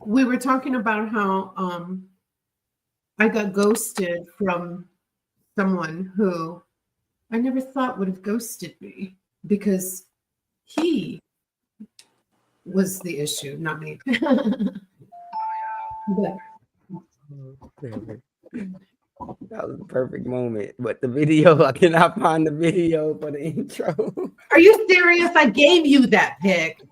we were talking about how I got ghosted from someone who I never thought would have ghosted me because he was the issue, not me. But That was the perfect moment. But the video, I cannot find the video for the intro. are you serious? I gave you that pic.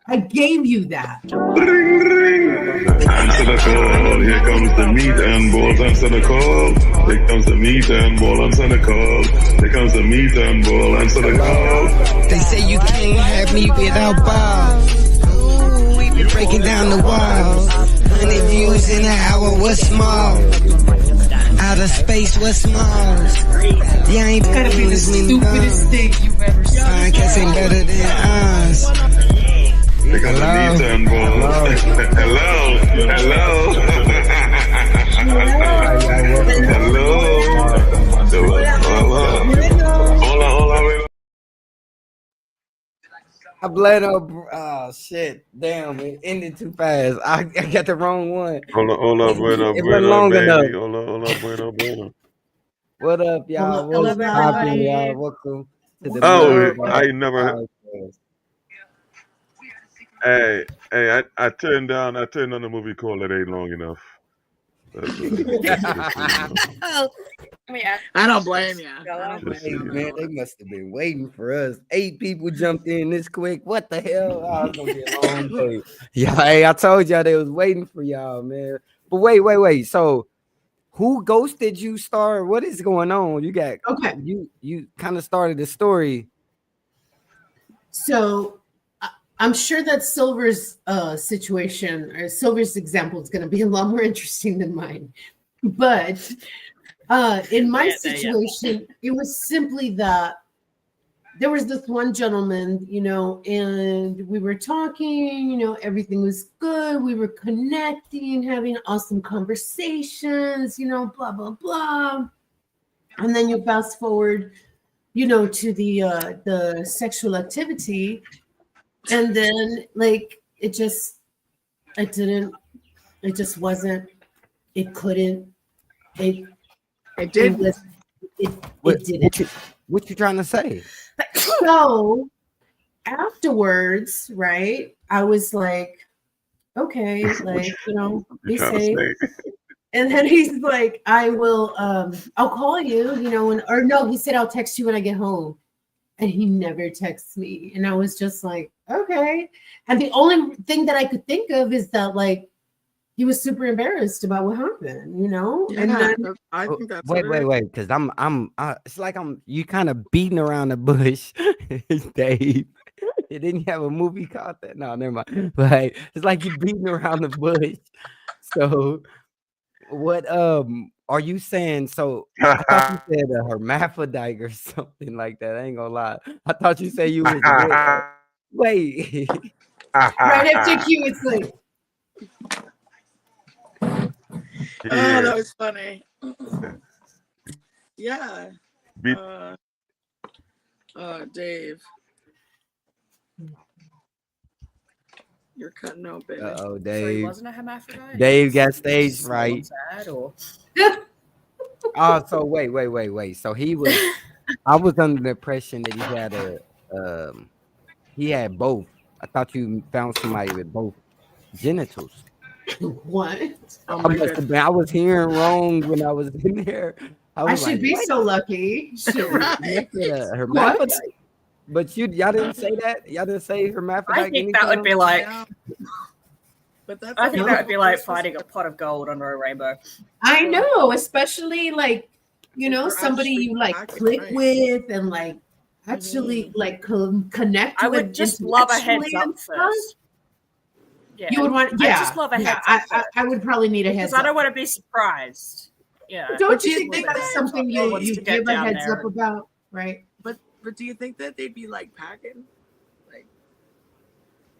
I gave you that. Ring, ring. Answer the call. Here comes the meat and balls. Answer the call. Here comes the meat and ball. Answer the call. Here comes the meat and ball. Answer the call. They say you can't have me without balls. Ooh, we been breaking down the walls. 100 views in an hour, what's small? Outer space, what's small? Yeah, I ain't Gotta be the stupidest thing you've ever seen. I guess ain't better than us. Here comes the meat and ball. Hello. Hello. Hello. I bled up. Oh shit! Damn, it ended too fast. I got the wrong one. Hola, bueno, It wasn't bueno, long baby. enough. Hola, bueno, bueno. What up, y'all? Hello, What's poppin', everybody. y'all? Welcome to the Oh, Millionaire I never. Podcast. Hey, I turned down the movie call. It ain't long enough. I don't blame you. Hey, man, they must have been waiting for us. 8 people jumped in this quick. What the hell? Oh, it's gonna be a long day. Yeah, hey, I told y'all they was waiting for y'all, man. But wait. So, who ghosted you, Star? What is going on? You got Okay. You kind of started the story. So I'm sure that Silver's situation or Silver's example is going to be a lot more interesting than mine. But in my situation, it was simply that there was this one gentleman, and we were talking, everything was good. We were connecting, having awesome conversations, blah, blah, blah. And then you fast forward, to the sexual activity. And then it just wasn't, it couldn't, it didn't. What you trying to say? So afterwards, right, I was like, okay, be safe. And then he's like, I'll call you, or no, he said, I'll text you when I get home. And he never texts me. And I was just like, okay. And the only thing that I could think of is that he was super embarrassed about what happened, Yeah, and then, I think that's wait, because it's like you kind of beating around the bush, Dave. You didn't have a movie called that? No, never mind. But it's like you beating around the bush. So, what are you saying? So I thought you said a hermaphrodite or something like that. I ain't gonna lie. I thought you said you was wait. right after Q, it's like, Oh, that was funny. Yeah. Dave. You're cutting open. Oh, So he Dave. wasn't a hermaphrodite? Dave got stage fright. Sad, or... Oh, so wait. So he was. I was under the impression that he had both. I thought you found somebody with both genitals. what? Oh my God. I was hearing wrong when I was in there. I should be so lucky. Shit. Right. Hermaphrodite. But y'all didn't say that. Y'all didn't say hermaphrodite. I think that would be like. Yeah. But that's I think that would be like finding a pot of gold under a rainbow. I know, especially somebody actually you connected, click right. with and actually connect I with. would just love a heads intellectually up and stuff. first. Yeah. You would want, I yeah. just love a yeah, heads up. I would probably need a heads Because I up. don't want to be surprised. Yeah. Don't do you you think think that's that something wants you to get give a down heads there? up about, right? But do you think that they'd be like packing? Like,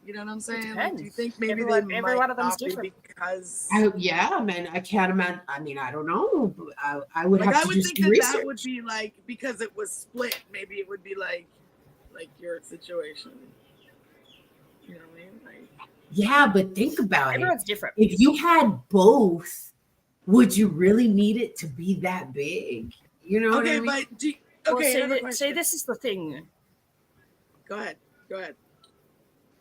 you know what I'm saying? Like, do you think maybe Every they one might of them's not be different. because Yeah, man, I can't imagine. I mean, I don't know. I would like have I to would do think some that research. that would be like because it was split. Maybe it would be like your situation. You know what I mean? Like Yeah, but think about it. Everyone's different. If you had both, would you really need it to be that big? You know Okay, what I mean? but Well, okay, another see, question. this is the thing. Go ahead.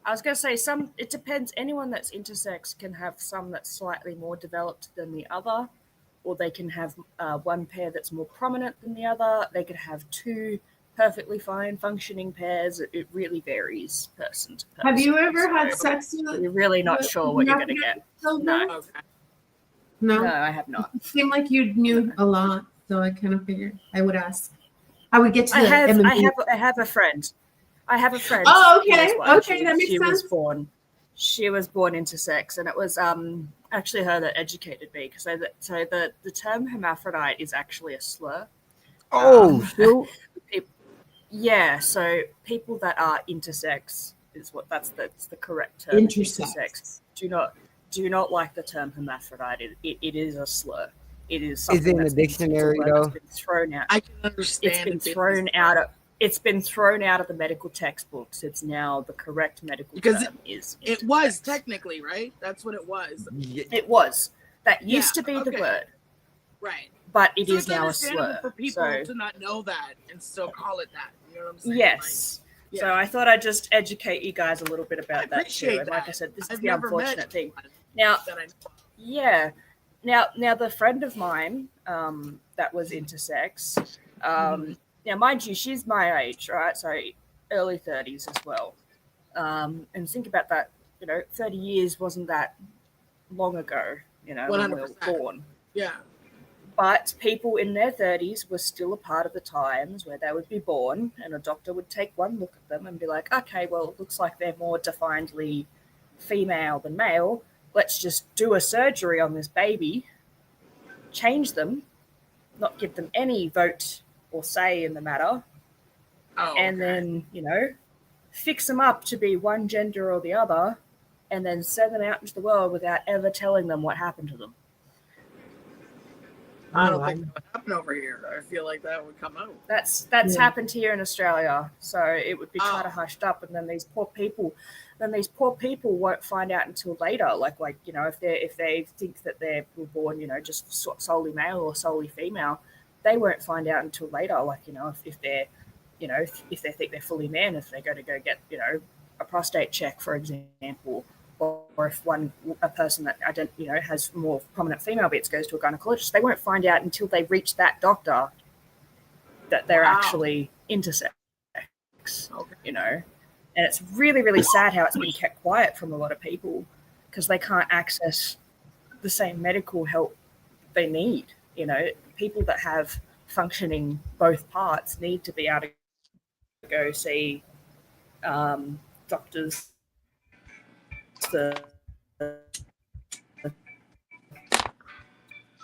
I was going to say it depends. Anyone that's intersex can have some that's slightly more developed than the other, or they can have one pair that's more prominent than the other. They could have two perfectly fine functioning pairs. It really varies person to person. Have you ever had So sex with? you're really not sure what you're going to get. Silver? No. Okay. No, No. I have not. It seemed like you knew a lot, so I kind of figured I would ask. I would get to I the have MMA. I have a friend. I have a friend. Oh, who okay. is one. Okay, that makes she was sense. She was born intersex, and it was actually her that educated me, because the term hermaphrodite is actually a slur. Oh, shoot. Yeah, so people that are intersex is that's the correct term. Intersex. Do not like the term hermaphrodite. It is a slur. It is Is something it in the that's been- dictionary, it's a word that's though? been thrown out. I can understand. It's been thrown out of the medical textbooks. It's now the correct medical Because term is It was technically, right? That's what it was. It was. That used Yeah, to be the okay. word, Right. but it So is it's now a understandable slur. for people So to not know that and still call it that. You know what I'm saying? yes. Like, So yeah. I thought I'd just educate you guys a little bit I about that too. appreciate And like that. I said, this is I've the never unfortunate met thing. anyone Now, that I know. yeah. Now the friend of mine that was intersex. Now, mind you, she's my age, right? So early 30s as well. And think about that. 30 years wasn't that long ago. When we were 100%. born. Yeah. But people in their 30s were still a part of the times where they would be born, and a doctor would take one look at them and be like, okay, well, it looks like they're more definedly female than male. Let's just do a surgery on this baby, change them, not give them any vote or say in the matter, Oh, and okay. then, fix them up to be one gender or the other, and then send them out into the world without ever telling them what happened to them. I don't think that would happen over here. I feel like that would come out. That's Yeah. happened here in Australia, so it would be kind Oh. of hushed up, and then these poor people won't find out until later. Like if they think that they were born, just solely male or solely female, they won't find out until later. Like if they're, if they think they're fully man, if they go get a prostate check, for example. Or if a person that has more prominent female bits goes to a gynecologist, they won't find out until they reach that doctor that they're Wow. actually intersex. Okay. And it's really, really sad how it's been kept quiet from a lot of people because they can't access the same medical help they need. People that have functioning both parts need to be able to go see doctors.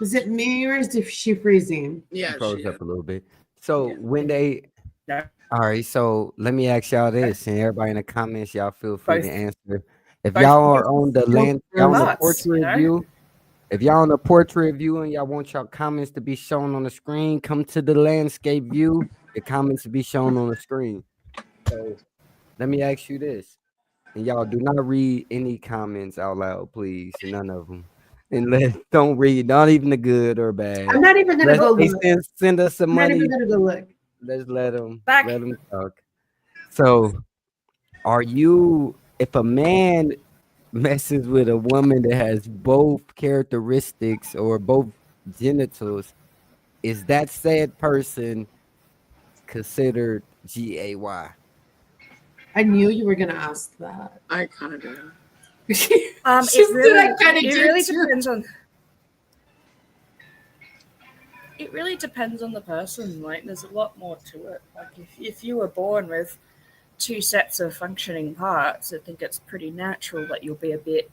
Is it me or is she freezing? Yeah. Froze She, up a little bit. So Yeah. when they, No. all right. So let me ask y'all this, and everybody in the comments, y'all feel free Both- to answer. If both y'all are on the land, y'all on the parts, portrait view. If y'all on the portrait view and y'all want y'all comments to be shown on the screen, come to the landscape view. Your comments to be shown on the screen. So let me ask you this, and y'all do not read any comments out loud, please. None of them. And don't read, not even the good or bad. I'm not even gonna go look. Send us some I'm not money. even gonna go look. Let's let them Back. talk. So, if a man messes with a woman that has both characteristics or both genitals, is that said person considered gay? I knew you were gonna ask that. I kind of do. It She said really, I kinda it did really too. depends on. It really depends on the person. Like, there's a lot more to it. Like, if you were born with two sets of functioning parts, I think it's pretty natural that you'll be a bit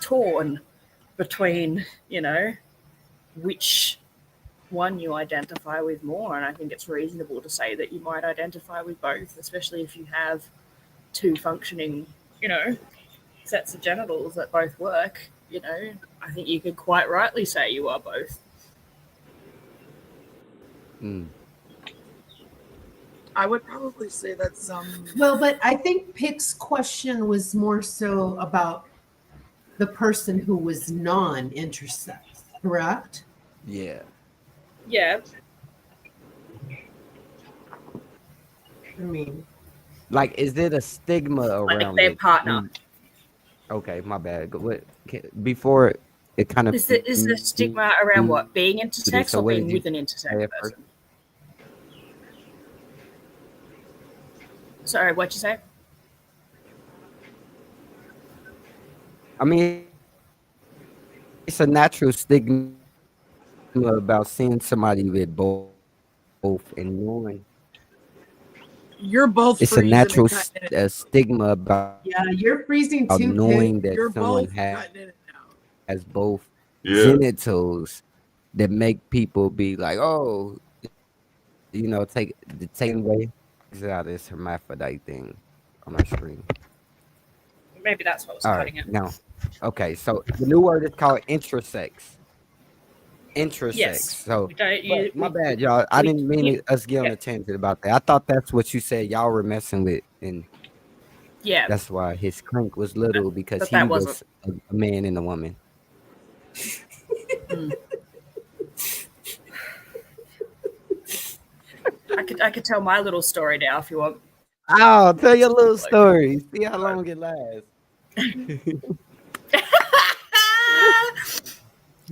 torn between, which one you identify with more. And I think it's reasonable to say that you might identify with both, especially if you have two functioning, sets of genitals that both work. I think you could quite rightly say you are both. I would probably say that's Well, but I think Pick's question was more so about the person who was non-intersex, correct? Yeah. Yeah. I mean, Like, is it a stigma Like around their it? partner. Okay, my bad. Before it kind of Is the stigma around what? Being intersex So or what being did you with an say intersex at first? person? Sorry, what'd you say? I mean, it's a natural stigma about seeing somebody with both and knowing. You're both It's a freezing natural and cutting in and out. stigma about yeah, you're freezing too, Pip. knowing that You're someone both cutting in and out. has both Yeah. genitals that make people be like, oh, you know, take away out this hermaphrodite thing on my screen. Maybe that's what was All cutting right, it. now, okay, so the new word is called intersex. Intersex. Yes. So, We don't, my bad, y'all. I didn't mean us get on yeah. a tangent about that. I thought that's what you said. Y'all were messing with, and Yeah. that's why his crank was little because But he that was wasn't. a man and a woman. I could tell my little story now if you want. Oh, tell your little story. See how long it lasts.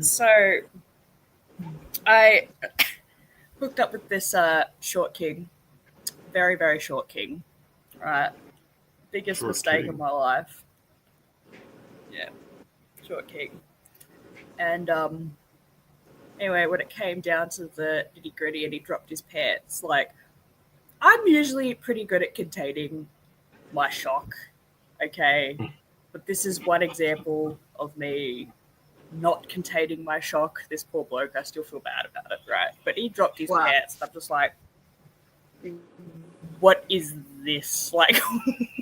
So, I hooked up with this short king, very, very short king. Right, biggest Short mistake king. of my life. Yeah, short king. And anyway, when it came down to the nitty gritty, and he dropped his pants, like I'm usually pretty good at containing my shock. Okay, but this is one example of me not containing my shock. This poor bloke, I still feel bad about it, right? But he dropped his Wow. pants, and I'm just like, what is this? Like,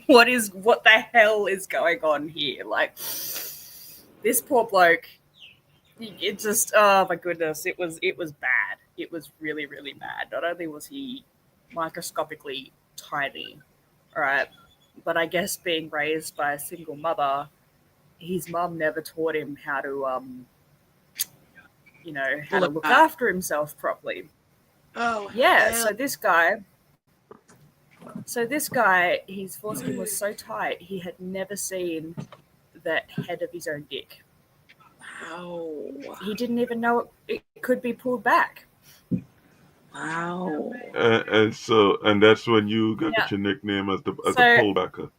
what the hell is going on here? Like, this poor bloke, it just, oh my goodness, it was bad. It was really, really bad. Not only was he microscopically tiny, right, but I guess being raised by a single mother, his mum never taught him how to, how to look after himself properly. Oh, Yeah, hell. so this guy, his foreskin was so tight, he had never seen the head of his own dick. Wow. He didn't even know it could be pulled back. Wow. And that's when you got Yeah. your nickname as the So- pullbacker.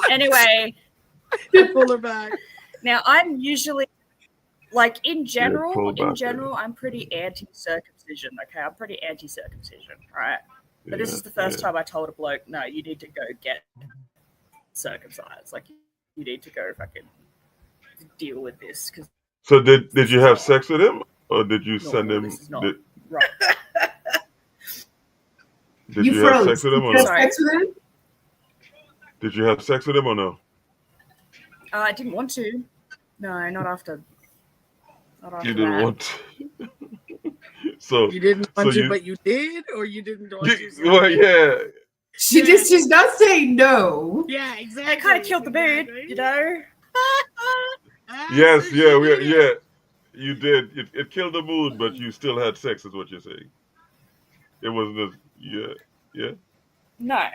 Anyway, Pull her back. now I'm usually, like, in general, pull back, I'm pretty anti-circumcision, okay? I'm pretty anti-circumcision, right? But this is the first time I told a bloke, no, you need to go get circumcised. Like, you need to go fucking deal with this. Cause So did you have sex with him, or did you send him? this is not Did, right. did you you have froze. sex with him or Did you no? have sex with him? Did you have sex with him or no? I didn't want to. No, not after. Not after You didn't that. want to. So You didn't want So to, you- but you did, or you didn't want to. well, yeah. She's not saying no. Yeah, exactly. It kind of killed the mood, you know? Yes, yeah. You did. It killed the mood, but you still had sex, is what you're saying. It wasn't as yeah. No.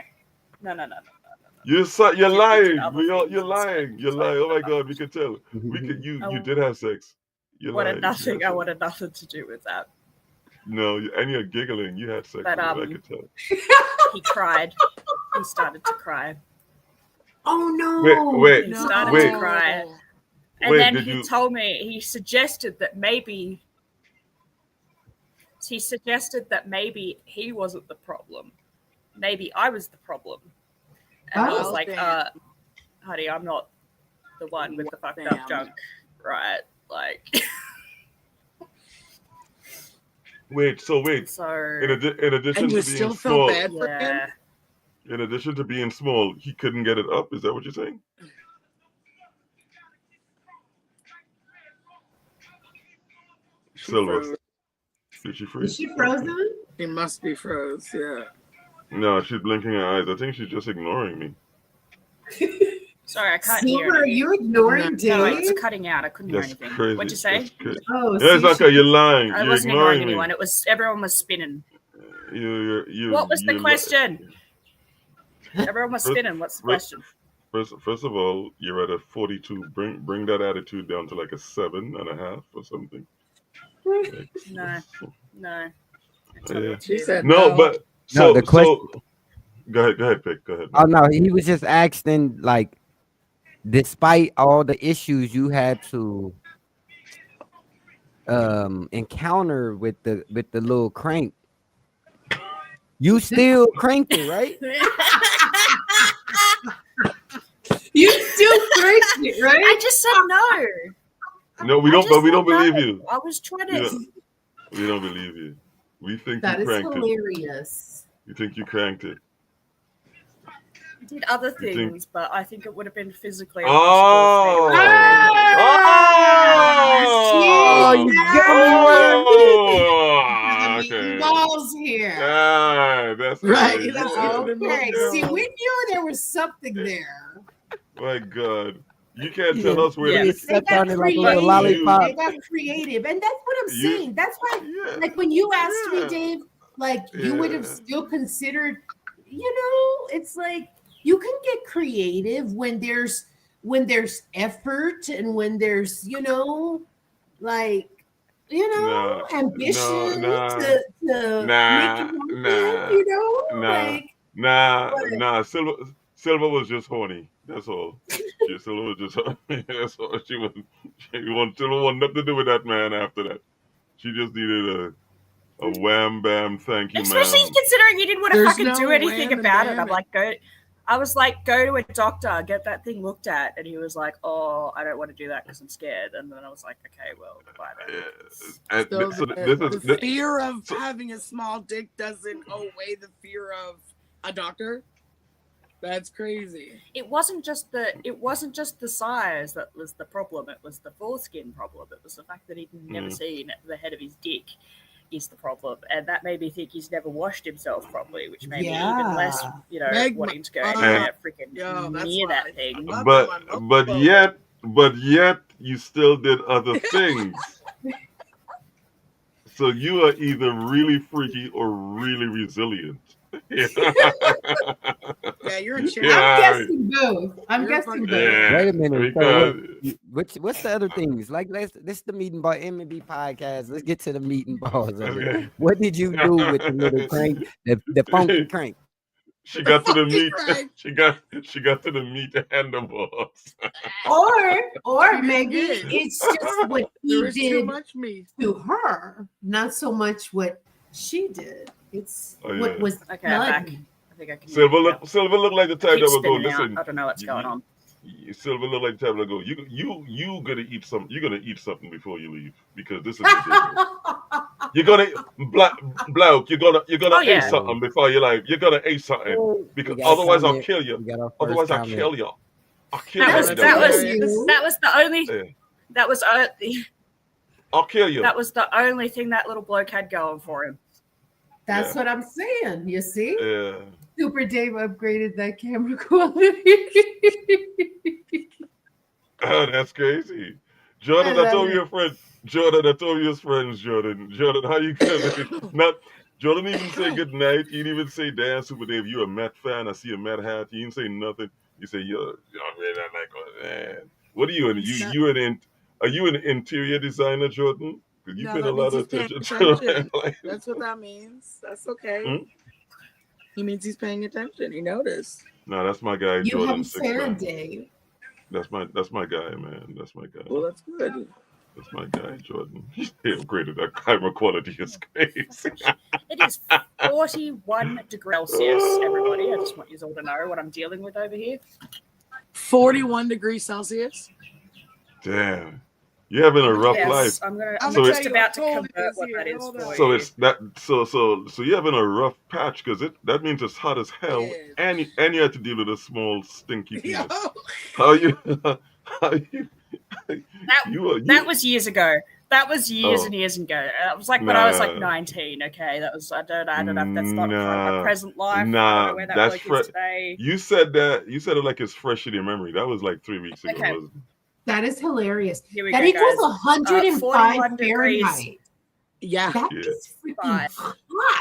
You're other lying. things You're and lying. stuff. You're lying. Oh my God, we can tell. We could. You did have sex. You're lying. I wanted nothing to do with that. No, and you're giggling. You had sex. But, with him, I could tell. He cried. He started to cry. Oh no. Wait. He started Wait. to cry. And Wait, then did he you- told me, he suggested that maybe he wasn't the problem. Maybe I was the problem. And I was Oh, like, damn. honey, I'm not the one with the fucked Damn. up junk, right? Like, Wait. So so, in addition And you to being still small, felt bad for him? yeah. in addition to being small, he couldn't get it up. Is that what you're saying? She Silver. froze. Did she freeze? Is she frozen? She must be froze, yeah. No, she's blinking her eyes. I think she's just ignoring me. Sorry, I can't hear Silver, are anything. you ignoring No, it's Dave? cutting out. I couldn't hear That's anything. crazy. What'd you say? That's crazy. Oh, Yeah, it's see, okay. You're lying. I You're wasn't ignoring ignoring me. anyone. It was everyone was spinning. You. What was the you li- question? Everyone was spinning. What's the First- question? First of all, you're at a 42. Bring that attitude down to like a 7.5 or something. Like, No. No. Yeah. She said No, no. but No, so the question. go ahead, Pick. Go ahead. Oh no, he was just asking, like, despite all the issues you had to encounter with the little crank, you still cranked it, right? you still cranked it, right? I just said no. No, we I don't. just But we said don't believe no. you. I was trying We to. don't, we don't believe you. We think That you is cranked it. hilarious. You think you cranked it. I did other You think- things, but I think it would have been physically Oh. impossible for me Oh, you got Oh, The okay. balls here. Ah, that's Right, crazy. that's Okay, No. see, we knew there was something there. My God, you can't tell us where. Yeah. You The, sucked on it like a little creative. lollipop. They got creative, and that's what I'm You- saying. That's why, yeah. like, when you asked Yeah. me, Dave, like, you would have Yeah. still considered, it's like you can get creative when there's effort and when there's like ambition nah, to nah, make it nah, happen, nah. like Nah. Silver was just horny. That's all. Silver was just horny. That's all. Silver wanted nothing to do with that man after that. She just needed a wham bam thank you, Especially ma'am. considering you didn't want to There's fucking no do anything wham and about it. bam. I'm like, go to a doctor, get that thing looked at. And he was like, oh, I don't want to do that because I'm scared. And then I was like, okay, well, bye then. And So so the this is fear of having a small dick doesn't outweigh the fear of a doctor. That's crazy. It wasn't just the size that was the problem. It was the foreskin problem. It was the fact that he'd never seen the head of his dick is the problem, and that made me think he's never washed himself properly, which made me even less, Meg, wanting to go freaking yo, that's near why that thing. I- but yet you still did other things. So you are either really freaky or really resilient. Yeah, you're a champ. Yeah. I'm guessing both. You're guessing fucking- both. Wait a minute. So Because what's the other things? Like, this is the meeting ball M&B podcast. Let's get to the meeting balls of it. okay. What did you do with the little crank, the funky crank? She got to the meat. Right. She got to the meat and the balls. Or maybe did. it's just what he There is too did much meat. to her, not so much what she did. It's Oh, what yeah. was Okay, I'm back. done. I think I can. Silver look like the type Keep that would go. spinning out. Listen, I don't know what's going on. Silver look like the type that would go. You gonna eat something. You're gonna eat something before you leave because this is ridiculous. You're gonna bloke. You're gonna Oh, eat yeah. something before you leave. You're gonna eat something because otherwise I'll kill you. We got our first Otherwise I'll comment. kill you. I'll kill That you. was if that you was don't. that was the only Yeah. that was I'll kill you. that was the only thing that little bloke had going for him. That's Yeah. what I'm saying. You see? Yeah. Super Dave upgraded that camera quality. Oh, that's crazy. Jordan, I that's love over it. your friend. Jordan, that's over your friends, Jordan. Jordan, how you feeling? Not Jordan didn't even say good night. He didn't even say, damn, Super Dave, you a Met fan. I see a Met hat. He didn't say nothing. You say, yo, man, I like, oh, man. What are you in? Are you an interior designer, Jordan? Because you No, paid a that lot means of he's attention paying to attention. it. That's what that means. That's okay. Hmm? He means he's paying attention. He noticed. No, that's my guy, You Jordan. have a 6 fan, man. Dave. That's my guy, man. That's my guy. Well, that's good. That's my guy, Jordan. He upgraded that camera quality is crazy. It is 41 degrees Celsius, everybody. I just want you all to know what I'm dealing with over here. 41 degrees Celsius. Damn. You're having a rough Yes, life. I'm So just it's- about to How cold it convert is what here. that is Hold for on. So you. it's that so you're having a rough patch because that means it's hot as hell Yeah. and you have to deal with a small stinky penis. Yo, How you That was years ago. That was years Oh. and years ago. That was like when I was like Nah. 19. Okay, that was I don't know if that's not part of my Nah. present life. I don't Nah, know where that that's bloke is today. You said that. You said it like it's fresh in your memory. That was like 3 weeks ago. Okay. Wasn't it? That is hilarious. Here we That go, equals guys. 105 41 degrees. Fahrenheit. Yeah. That Yeah. is freaking Five. hot.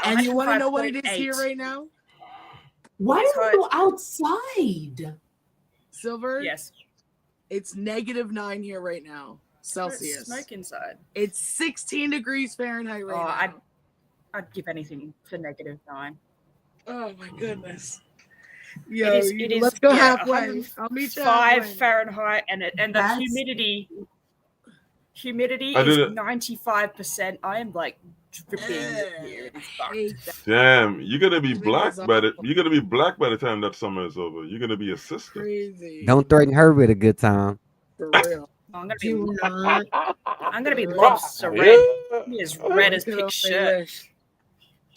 And you want to know what it is 105.8. here right now? Why It's don't you go outside? Silver? Yes. It's -9 here right now. Celsius. Smoke inside. It's 16 degrees Fahrenheit right now. I'd give anything for -9. Oh my goodness. Yo, It is, let's go yeah, halfway. I'll meet you 5 halfway. Fahrenheit, and the That's- humidity I is didn't- 95%. I am like dripping Yeah. here. It's I fucked. hate that. Damn, you're gonna be black Everything's by the. You're gonna be black by the time that summer is over. You're gonna be a sister. Crazy. Don't threaten her with a good time. For real. I'm gonna Do be not. lobster red. Be as red as Look at pig all shirt. they wish.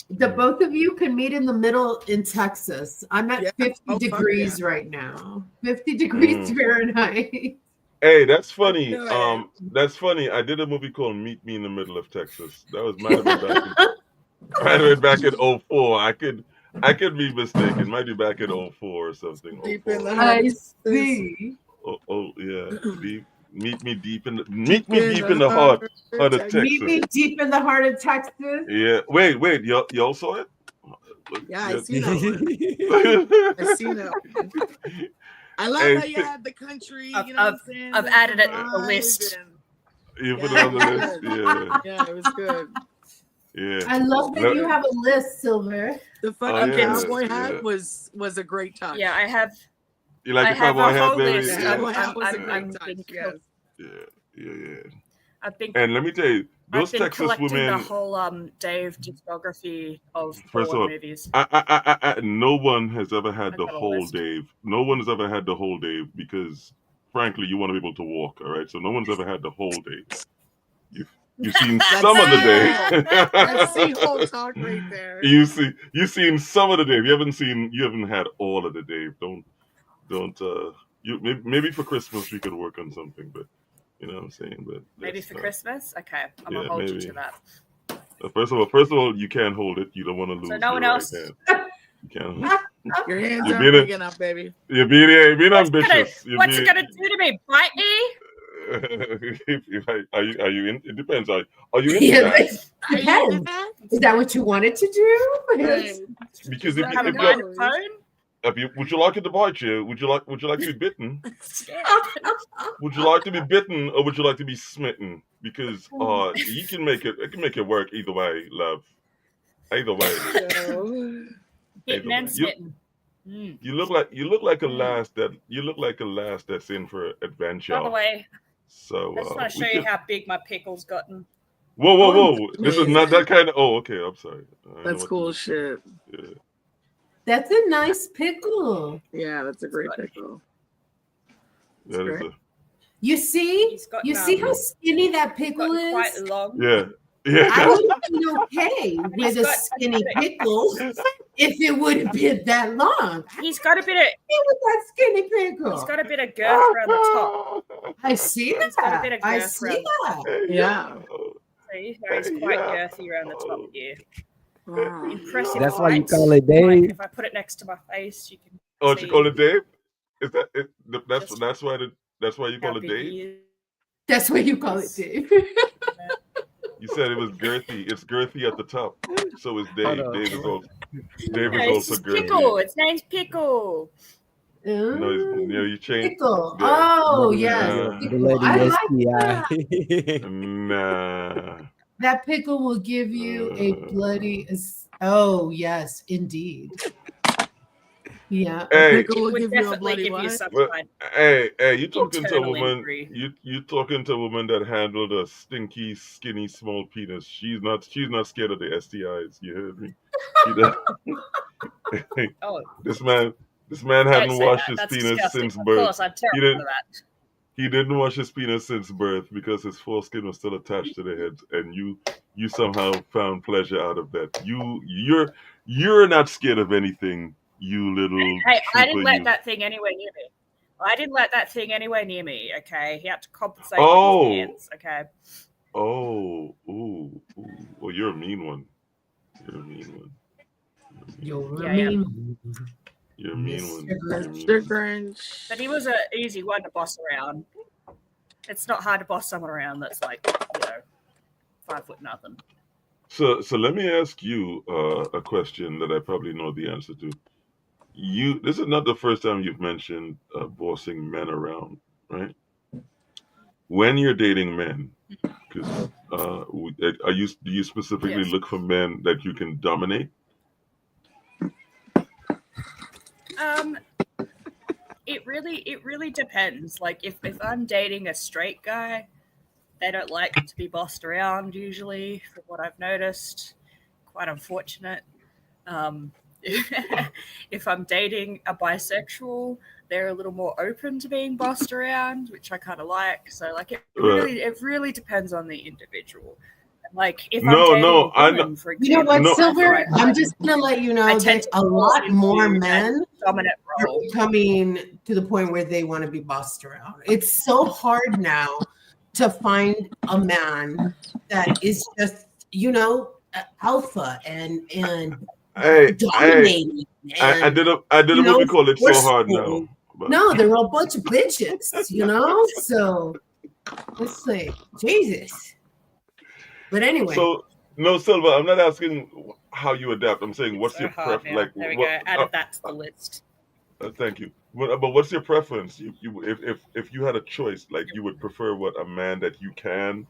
The both of you can meet in the middle in Texas. I'm at Yeah. 50 Oh, fuck degrees right now. 50 degrees Fahrenheit. Hey, that's funny. Do it. That's funny. I did a movie called Meet Me in the Middle of Texas. That was might have been back in 04. I could be mistaken. Might be back in 04 or something. Deep in the 04. heart. I see. Oh yeah. Meet me deep in the heart of Texas. Meet me deep in the heart of Texas. Yeah. Wait. Y'all saw it? Yeah, I seen that one. I seen that one. I love Hey, how you had the country. I've- You know what I'm saying? I've the added it to the vibe list. You put it Yeah. on the list. Yeah. Yeah, it was good. Yeah. I love that you have a list, Silver. The fucking yeah, cowboy hat yeah. was a great touch. Yeah, I have. You like I the have cowboy a hat, whole baby? list. Yeah, I'm- cowboy hat was a I'm- great I'm touch. thinking Yes. Yeah. I've been And let me tell you, those been Texas collecting women. the whole Dave discography of First of porn all, movies. No one has ever had I've the got a whole list. Dave. No one has ever had the whole Dave because, frankly, you want to be able to walk. All right, so no one's ever had the whole Dave. You've seen some of the Dave. That's the whole talk right there. You've seen some of the Dave. You haven't had all of the Dave. Don't. You maybe for Christmas we could work on something, but you know what I'm saying. But Maybe that's for not- Christmas. Okay, I'm Yeah, gonna hold you maybe. to that. First of all, you can't hold it. You don't want to lose. So no one your else. Right hand. You can't. Your hands You aren't beat it. big enough, baby. You're being What's it ambitious. gonna do to me? Bite me? Are you in? It depends. Are you into Yeah, that? it depends. Is that what you wanted to do? Hey, Because Have Have a it mind goes. phone? would you like it to bite you? Would you like to be bitten? Would you like to be bitten or would you like to be smitten? Because you can make it work either way, love. Either way. so, Bitten and You- smitten. Mm. You look like a lass that's in for adventure. By the way, So I just want to we show you could- how big my pickle's gotten. Whoa! This is not that kind of. Oh, okay. I'm sorry. I know that's what cool to shit. do. Yeah. That's a nice pickle. Yeah, that's a great pickle. That is great. You see? He's got You see how skinny that pickle Got quite is? long. Yeah. I Yeah. would have been okay with a got- skinny pickle if it would have been that long. He's got a bit of With that skinny pickle. he's got a bit of girth around the top. I see He's got a that. bit of I girth see around that. Yeah. See, he's quite Yeah. girthy around the top here. Wow. Impressive. That's why you height. call it Like, Dave. if I put it next to my face, you can. Oh, see you call it Dave? Is that it? Just- That's why you how call it big Dave? he is. That's what you call it, Dave. You said it was girthy. It's girthy at the top. So is Dave. Hold on. Dave is also No, it's just girthy. Pickle. Its name's Pickle. You change. Pickle. Yeah. Oh, Yeah. yes. The Pickle. lady I like STI. Nah. that pickle will give you a bloody. Oh, yes, indeed. Yeah. Hey, Pickle will Would give you a definitely bloody give you what? some Well, kind. hey, you talking to a Internal woman? injury. You talking to a woman that handled a stinky, skinny, small penis. She's not scared of the STIs. You heard me? She does- Oh, this man don't hadn't say washed that. his That's penis disgusting. since Of birth. course, I'm terrible didn't- for that. He didn't wash his penis since birth because his foreskin was still attached to the head, and you somehow found pleasure out of that. You're not scared of anything, you little. Hey, I didn't trooper, let you. that thing anywhere near me. I didn't let that thing anywhere near me. Okay, he had to compensate Oh. with his hands. Okay, Oh, ooh, ooh. Well, you're a mean one. You're a mean one. You're Yeah, a yeah. mean You're a mean one. Mr. You're a mean Mr. one. Grinch. But he was an easy one to boss around. It's not hard to boss someone around that's like, 5 foot nothing. So let me ask you a question that I probably know the answer to. This is not the first time you've mentioned bossing men around, right? When you're dating men, because do you specifically Yes. look for men that you can dominate? It really depends. Like if I'm dating a straight guy, they don't like to be bossed around usually, from what I've noticed. Quite unfortunate. If I'm dating a bisexual, they're a little more open to being bossed around, which I kind of like. So like it really depends on the individual. Like if I'm dating a woman, for example, You know what, No. Silver? I'm just gonna let you know tend that to a lot fall more into that men dominant are role. coming to the point where they want to be bossed around. It's so hard now to find a man that is just, alpha and Hey, dominating. I did a movie called It's So Hard Now. But- No, they're a bunch of bitches, So let's say, Jesus. But anyway. So no, Silva, I'm not asking how you adapt. I'm saying what's your hard preference? now. Like, There we what- go. Added that to the list. Thank you. But what's your preference? If you had a choice, like you would prefer a man that you can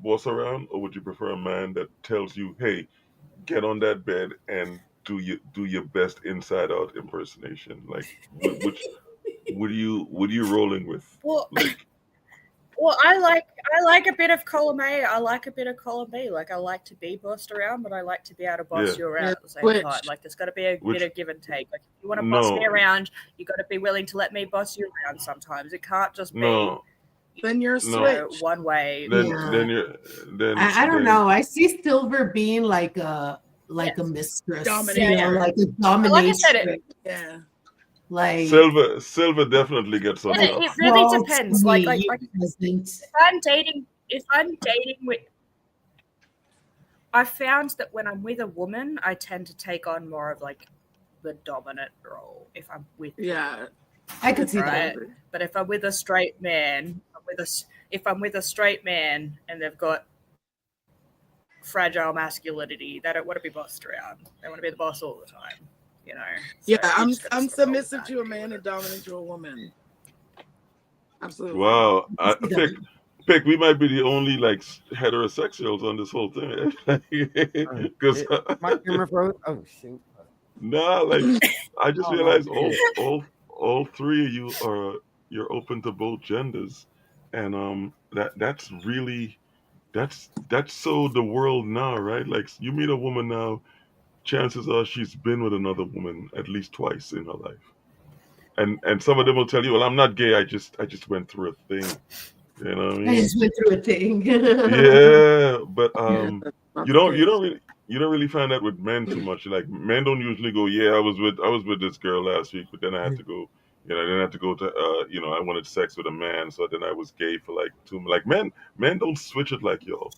boss around, or would you prefer a man that tells you, "Hey, get on that bed and do your best inside out impersonation"? Like, which would you rolling with? Well, Like, Well, I like a bit of column A. I like a bit of column B. Like I like to be bossed around, but I like to be able to boss Yeah. you around Yeah, at the same which- time. Like there's got to be a Which- bit of give and take. Like if you want to boss me No. around, you got to be willing to let me boss you around. Sometimes it can't just be no, Then you're a No. switch. one way. then Yeah. then you're then I don't then- know. I see Silver being like a mistress, Dominator. like a But like I said, dominatrix. Yeah. Like Silver definitely gets on It top. really crawl to depends. me, Like you if peasant. I'm dating with, I found that when I'm with a woman, I tend to take on more of like the dominant role. If I'm with Yeah. I could see that. Right. But if I'm with a straight man, if I'm with a straight man and they've got fragile masculinity, they don't want to be bossed around. They want to be the boss all the time. So Yeah, you I'm just gotta I'm sort of roll with submissive that. to a man and dominant to a woman. Absolutely. Wow, I see that. Pick. We might be the only like heterosexuals on this whole thing. Because My camera froze. Oh shoot. nah, like I just Oh, realized no. all three of you you're open to both genders, and that's really that's so the world now, right? Like you meet a woman now, chances are she's been with another woman at least twice in her life. And some of them will tell you, well, I'm not gay, I just went through a thing. You know what I I mean? just went through a thing. Yeah, but Yeah, that's not you the don't case. really find that with men too much. Like men don't usually go, yeah, I was with this girl last week, but then I had to go, then I had to go to I wanted sex with a man, so then I was gay for like 2 months. Like men don't switch it like y'all.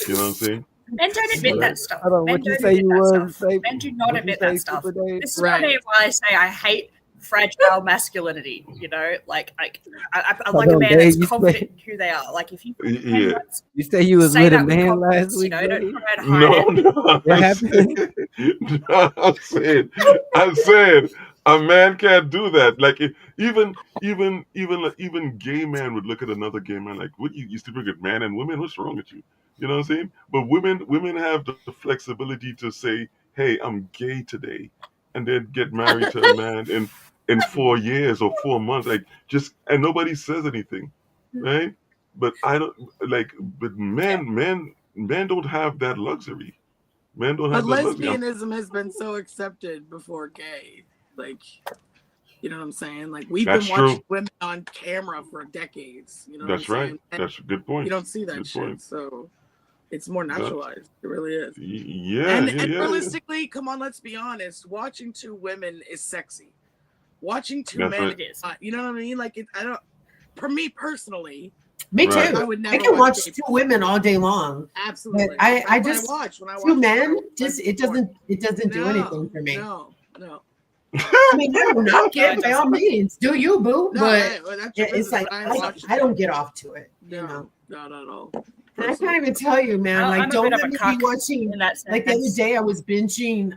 You know what I'm saying? Men don't admit that stuff. Hold on, Men what you don't say admit you that was? stuff. Say, Men do not what you admit say, that stuff. Super Dave? This is Right. why I say I hate fragile masculinity. Like I like Hold a on, man Dave, that's you confident in who they are. Like if you Yeah. You say you was say with a that with man confidence, last week, don't Dave? try and hide it. No. What happened? I'm saying a man can't do that. Like even gay man would look at another gay man like, what you used to look at man and women? What's wrong with you? You know what I'm saying? But women have the flexibility to say, hey, I'm gay today, and then get married to a man in 4 years or 4 months, like and nobody says anything, right? But I don't but men don't have that luxury. Men don't But have that luxury. lesbianism has been so accepted before gay. Like, you know what I'm saying? Like we've That's been watching true. women on camera for decades. You know That's what I'm right. saying? And That's a good point. you don't see that Good shit. point. So it's more naturalized. It really is. Yeah, And yeah. realistically, come on, let's be honest. Watching two women is sexy. Watching two That's men, right. It is. you know what I mean? Like, for me personally, Me too. Right. I would never I can watch gay two women all day long. Absolutely. But I That's just what when I two watch men porn, just like it doesn't do no, anything for me. No. I mean, I don't knock No, it it by all means. Do you, boo? No, But well, that's your it's business, like but I watch I don't get off to it. You No, know. not at all. And I can't even tell you, man. I'm Like, a don't bit of let a me cuck be watching. in that Like the other sense. day, I was binging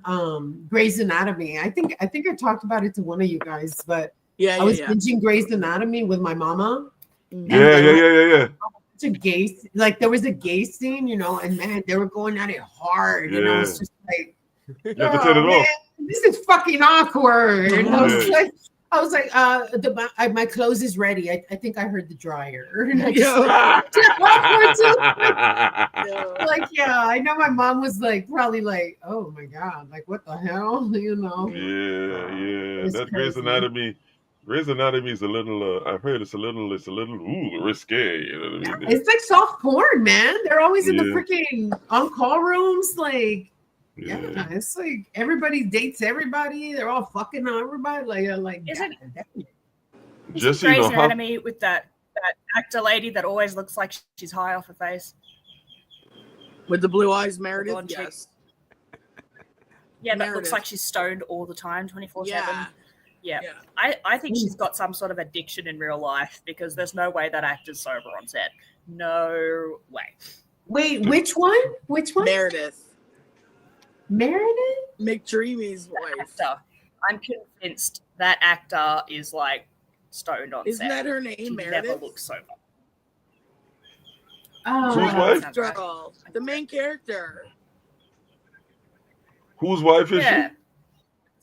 Grey's Anatomy. I think I talked about it to one of you guys, but Yeah, I was binging Grey's Anatomy with my mama. Yeah. It's a gay, like there was a gay scene, you know, and man, they were going at it hard, and I was Yeah. just like, You have to turn it "Oh, off. man, this is fucking awkward." And Yeah. I was like, my clothes is ready. I think I heard the dryer. And I just like, yeah, I know my mom was like, probably like, oh my God, like what the hell, you know? Yeah. It's That Grey's crazy. Anatomy. Grey's Anatomy is a little. I've heard it's a little risque. You know what I mean? It's like soft porn, man. They're always in the Yeah. freaking on-call rooms, like. Yeah. Yeah, it's like everybody dates everybody. They're all fucking on everybody. Like Isn't Just so you Grey's know, how, Anatomy with that actor lady that always looks like she's high off her face? With the blue eyes, Meredith. blonde chick. Yes. Yeah, that Meredith. looks like she's stoned all the time, 24/7. Yeah. Yeah. I think she's got some sort of addiction in real life because there's no way that actor's sober on set. No way. Wait, which one? Which one? Meredith. Meredith? McDreamy's That wife. actor. I'm convinced that actor is like stoned on Isn't set. that her She name, never Meredith? looks sober. Oh, Whose that wife? sounds right. Girl, the main character. whose wife is Yeah,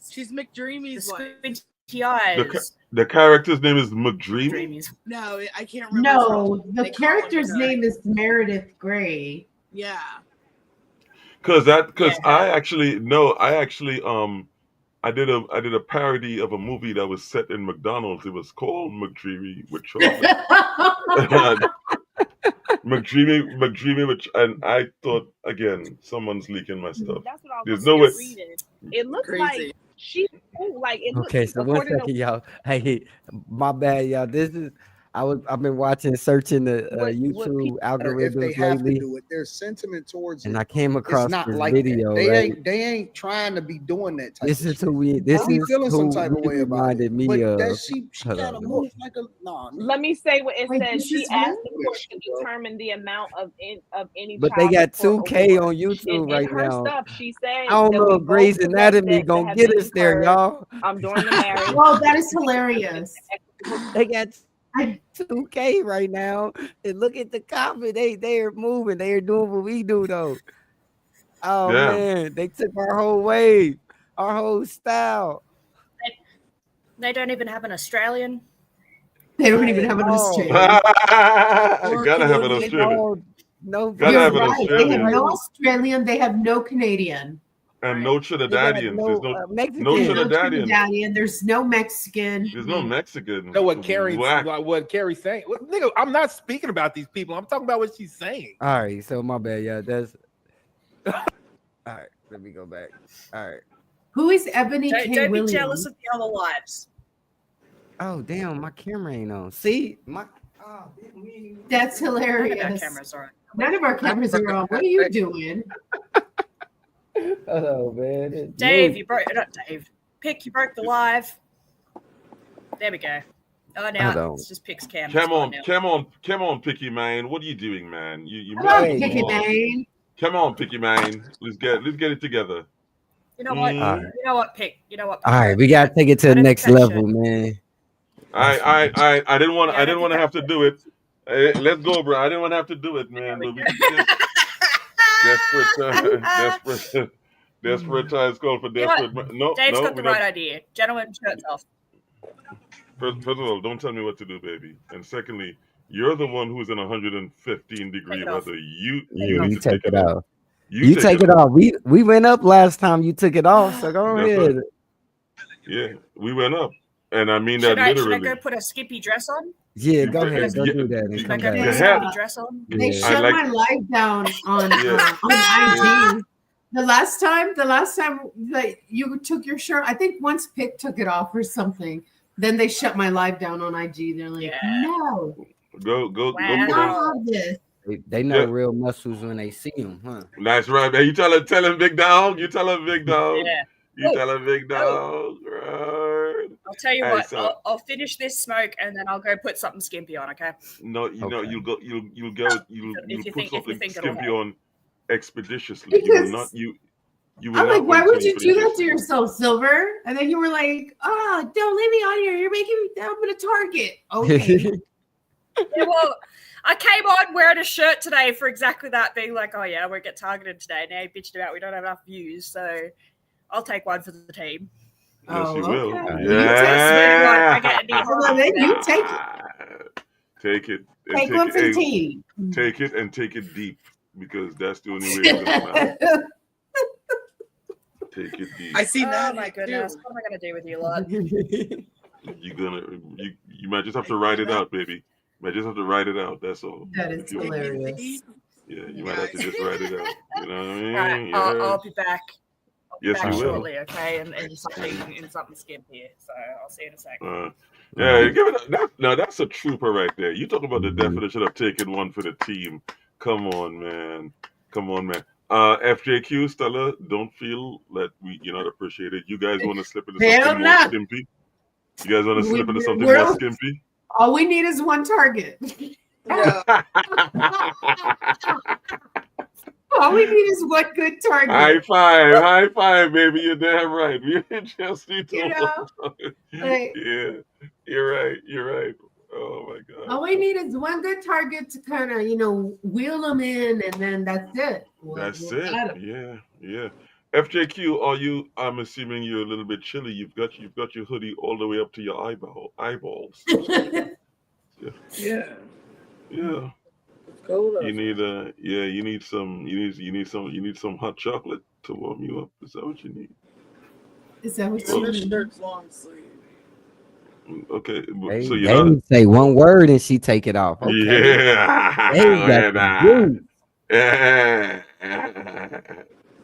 She's the McDreamy's wife. squinty eyes. she? The character's name is McDreamy. Dreamies. No, I can't remember. his no, name. the They call character's him her. name is Meredith Grey. Yeah. Because Yeah. I actually I did a parody of a movie that was set in McDonald's. It was called McDreamy with Charlie. McDreamy, which, and I thought again, someone's leaking my stuff. That's what I was There's no just way. reading. It looks Crazy. like she, like it looks. Okay, so one according second, to y'all. Hey, my bad, y'all. I've been searching the What YouTube people- If they algorithms have to lately, do it, their sentiment towards and it. I came It's across not this like video. that. Right? They ain't trying to be doing that type This of is shit. who we. This I be is feeling some who type of you way about reminded it. me But of. that she Hold kind of on. moves like a nah. let me say what it Wait, says. this She is asked what? the court to determine the amount of any But they child got support 2K award. on YouTube In right her now. stuff, she said I don't that know we if Grey's both possess Anatomy debts that gonna have get been us there, incurred, y'all. during the marriage. Oh, that is hilarious. They got I- 2K right now, and look at the comment. They are moving. They are doing what we do though. Oh Yeah. man, they took our whole wave, our whole style. They don't even have an Australian. They don't even have an Oh. Australian. Gotta have an Australian. No, Gotta You're have an right. They Australian. have no Australian. They have no Canadian. And no Trinidadians. no, There's no Mexican. no There's no Trinidadian. Trinidadian. There's no Mexican. There's no Mexican. You know what Carrie's Whack. like what Carrie's saying. What, nigga, I'm not speaking about these people. I'm talking about what she's saying. All right, so my bad, yeah. That's all right. Let me go back. All right. Who is Ebony Don't, K. don't be Williams? jealous of the other wives. Oh damn, my camera ain't on. See my. Oh, That's None of our hilarious. cameras are on. None of our cameras are on. What are you doing? Oh man, it's Dave, moved. you broke not Dave. Pick, you broke the live. There we go. Oh, Hold now on. it's just Pick's cam. Come It's fine on, now. come on, Picky Man. What are you doing, man? You Come on, messed Hey. up. Picky Man. Come on, Picky Man. Let's get it together. You know what? Mm. You know what, Pick? You know what? All right, we gotta take it to the next level, man. I didn't want Yeah, I don't to think have to do it. Let's go, bro. I didn't want to have to do it, man. But we desperate times call for You know what? desperate. No, Dave's no, got the we're right not. idea. Gentlemen, shirts off. First of all, don't tell me what to do, baby. And secondly, you're the one who's in 115 Take degree it off. weather. You You need to take it off. off. You take it off. We went up last time. You took it off, so go That's ahead. right. Yeah, we went up, and I mean Should that I literally. go put a skippy dress on? Yeah, go Yeah, ahead. Go yeah, do that and Should I come go back. put You a had- skippy dress on? They Yeah. shut like- my live down on Yeah. on IG. The last time like you took your shirt, I think once Pick took it off or something. Then they shut my live down on IG. They're like, Yeah. no. Go put I on. love this. They know Yeah. real muscles when they see them, huh? That's right, man. You tell him big dog. You tell him big dog. Yeah. You tell him big dog. Right. I'll tell you Hey, what. so I'll finish this smoke and then I'll go put something skimpy on. Okay. no, you know Okay. you'll If you put think something it'll work. skimpy on expeditiously. You will Because not you will I'm not like, why wait would till you do that to expeditiously. yourself, Silver? And then you were like, oh, don't leave me on here. You're making me down with a target. Okay. Yeah, well, I came on wearing a shirt today for exactly that, being like, oh yeah, we'll get targeted today. Now you bitched about we don't have enough views, so I'll take one for the team. Yes, you will. okay. Yeah. I get any Well, then you take it. Take it. And Take one for the hey, team. take it and take it deep because that's the only way it's gonna matter. Take it deep. I see Oh that. my goodness, what am I gonna do with you lot? You might just have to write it out, baby. You might just have to write it out. That's all. That is If you want. hilarious. Yeah, you might have to just write it out. You know what I mean? Alright, I'll be back. Yes, back you will. shortly, okay? And something skimp here. So I'll see you in a second. Yeah, give it now. That's a trooper right there. You talk about the definition of taking one for the team. Come on, man. FJQ, Stella, don't feel that you're not appreciated. You guys want to slip into Hell something no. more skimpy? You guys want to slip into something We're- more skimpy? All we need is one target. All we need is one good target. High five, baby. You're damn right. We just need to. You know, like- yeah, you're right. Oh my God. All we need is one good target to kind of, wheel them in, and then that's it. That's We'll got 'em. it. Yeah. FJQ, I'm assuming you're a little bit chilly. You've got your hoodie all the way up to your eyeballs. Yeah. Yeah. Cold You need some hot chocolate to warm you up. Is that what you need? Is that what So you this need? shirt's long sleeve. Okay. They, So they you're not. say one word and she take it off. Okay. Yeah. They got the juice. Yeah.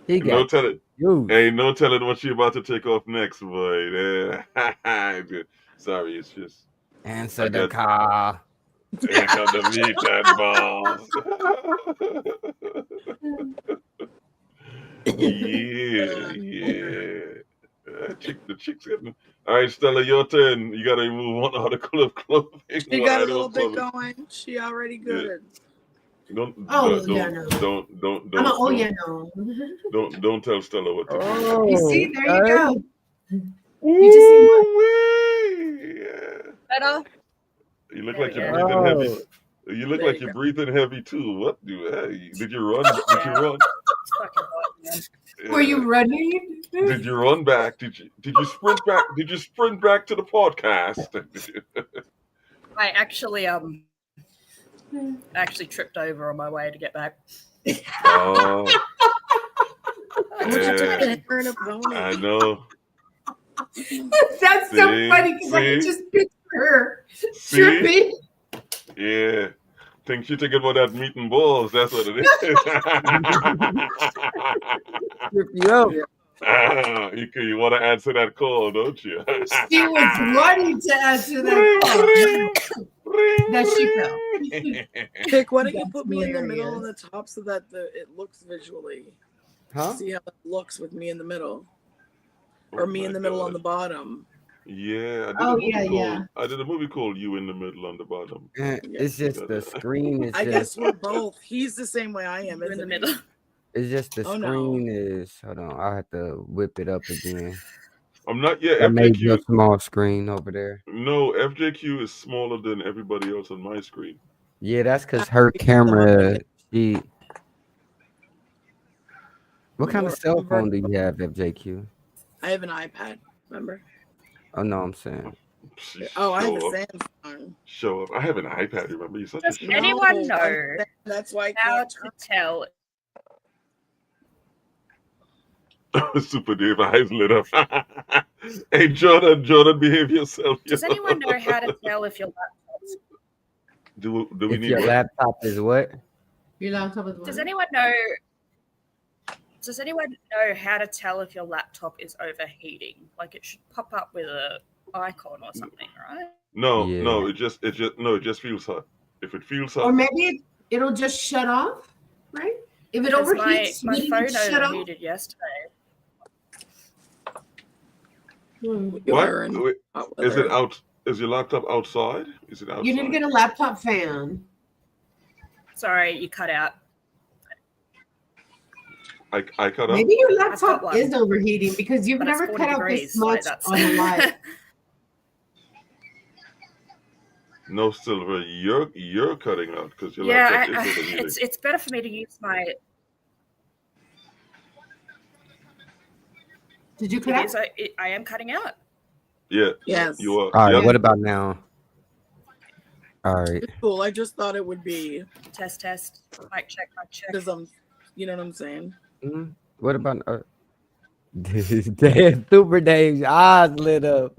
He No got telling. juice. Ain't no telling what you about to take off next, boy. Yeah. Sorry, it's just. Answer I the got- call. Here come the meat and balls. yeah. The chick's getting. All right, Stella, your turn. You got to remove one article of clothing. She one got a item little of bit clothing. going. She already good. Don't tell Stella what to do. You see, there you okay. go. You just see what? Yeah. Better? You look There like we you're go. breathing heavy. You look There like you you're go. breathing heavy too. What do? Hey, did you run? Did you run? It's fucking hot, man. Were you running? Did you run back? Did you sprint back? Did you sprint back to the podcast? I actually tripped over on my way to get back. Oh, That's yeah, Wearing a pony. I know. That's so See? funny because I can See? just picture her See? tripping. Yeah. Think she thinking about that meat and balls. That's what it is. Trip you up. You want to answer that call, don't you? She was wanting to answer that call. That she felt. Pick, why don't you That's put me in the middle on the hilarious. top so that it looks visually? Huh? See how it looks with me in the middle, or Oh me in my the middle on God. the bottom. Yeah, Oh, yeah. I did a movie called You in the Middle on the Bottom. It's just the screen is I just guess we're both. He's the same way I am. You're in the isn't he? middle. it's just the Oh, no. screen is hold on. I'll have to whip it up again. I'm not yet. I made your FJQ. small screen over there. No, FJQ is smaller than everybody else on my screen. Yeah, that's because her camera. What kind of cell phone do you have, FJQ? I have an iPad. Remember? Oh no, I'm saying. Oh, I have a Show up. Samsung. Show up. I have an iPad. Remember, you're such a Does show. anyone No, know That's why I how can't to tell? Super Dave eyes lit up. Hey, Jordan, behave yourself. Does anyone know how to tell if your laptop's? Do we If need your what? laptop is what? Your laptop is Does what? anyone know? Does anyone know how to tell if your laptop is overheating? Like it should pop up with a icon or something, right? No, Yeah. it just feels hot. If it feels Or hot, maybe it'll just shut off, right? If it Because overheats, my maybe phone it shut off. overheated yesterday. what? Wait, is it out? Is your laptop outside? Is it outside? You need to get a laptop fan. Sorry, you cut out. I cut out. Maybe your I've got laptop one. is overheating because you've But it's never 40 cut out this degrees, like much that's- on a live. No, Silver, you're cutting out because your Yeah, laptop is overheating. it's better for me to use my. Did you It cut out? is, I am cutting out. Yeah. Yes. You are. All right, Yep. what about now? All right. It's cool. I just thought it would be Test. Mic check. because you know what I'm saying. Mhm. What about Super Dave's eyes lit up?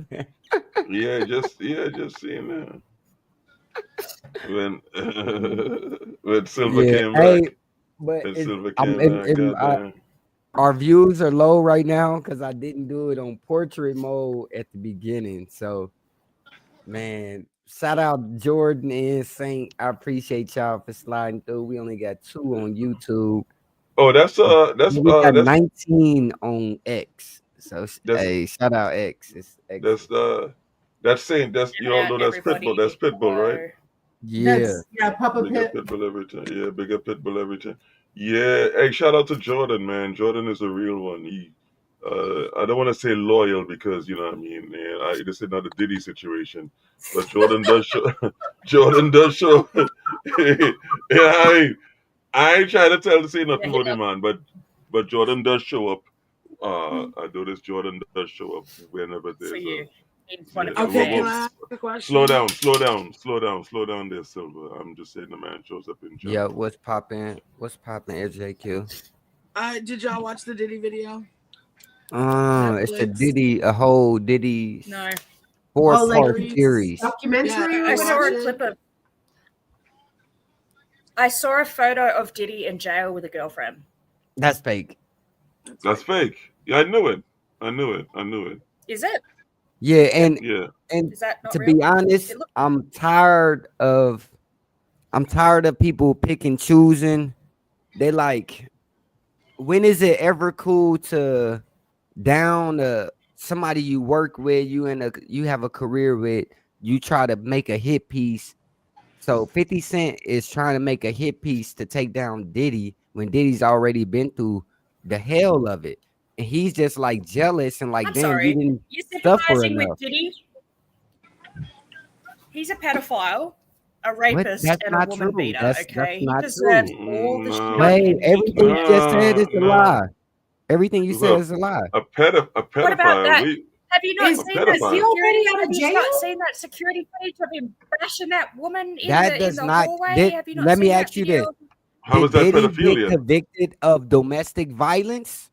Yeah, just seeing that. When Silver came hey, back. but When it's- Silver I'm- came back. and goddamn. our views are low right now because I didn't do it on portrait mode at the beginning. So, man, shout out Jordan and Saint. I appreciate y'all for sliding through. We only got 2 on YouTube. Oh, that's We got that's 19 on X. So, That's- hey, shout out X. It's X. that's Saint. That's you all know that's Everybody Pitbull. That's Pitbull, right? Yeah. Papa Big up Pit. Pitbull every time. Yeah, big up Pitbull every time. Yeah. Hey, shout out to Jordan, man. Jordan is a real one. He, I don't want to say loyal because you know what I mean. Man, this is not a Diddy situation, but Jordan does show. Jordan does show. Yeah, I ain't trying to say nothing about him, man. But Jordan does show up. I noticed Jordan does show up whenever there's For you. In yeah, front of your Okay, whoa, can whoa. I ask a question? Slow down there, Silver. I'm just saying the man shows up in chat. Yeah, what's popping? What's popping, SJQ? Did y'all watch the Diddy video? It's a Netflix. Diddy, a whole Diddy No. 4-part like series. Documentary. Yeah, or I I saw what? a clip of. I saw a photo of Diddy in jail with a girlfriend. That's fake. That's fake. Yeah, I knew it. Is it? Yeah, and Yeah. Is that not to real? be honest, It look- I'm tired of people pick and choosing. They like, when is it ever cool to down somebody you work with, you have a career with, you try to make a hit piece. So 50 Cent is trying to make a hit piece to take down Diddy when Diddy's already been through the hell of it. And he's just like jealous and like, I'm damn, sorry. you didn't You're suffer sympathizing enough. with Diddy. He's a pedophile, a rapist, That's and a not woman true. beater. That's Okay, he not deserves true. all the shit. on Wait, him. everything you just said is a No. lie. Everything you said Look, is a lie. A pedophile. What about that? We, Have you not Is seen he that already security? out of Have you jail? not seen that security footage of him bashing that woman in That the does hallway? not. Have you not Let me seen that ask you video? this: how is that Did Diddy get pedophilia? convicted of domestic violence?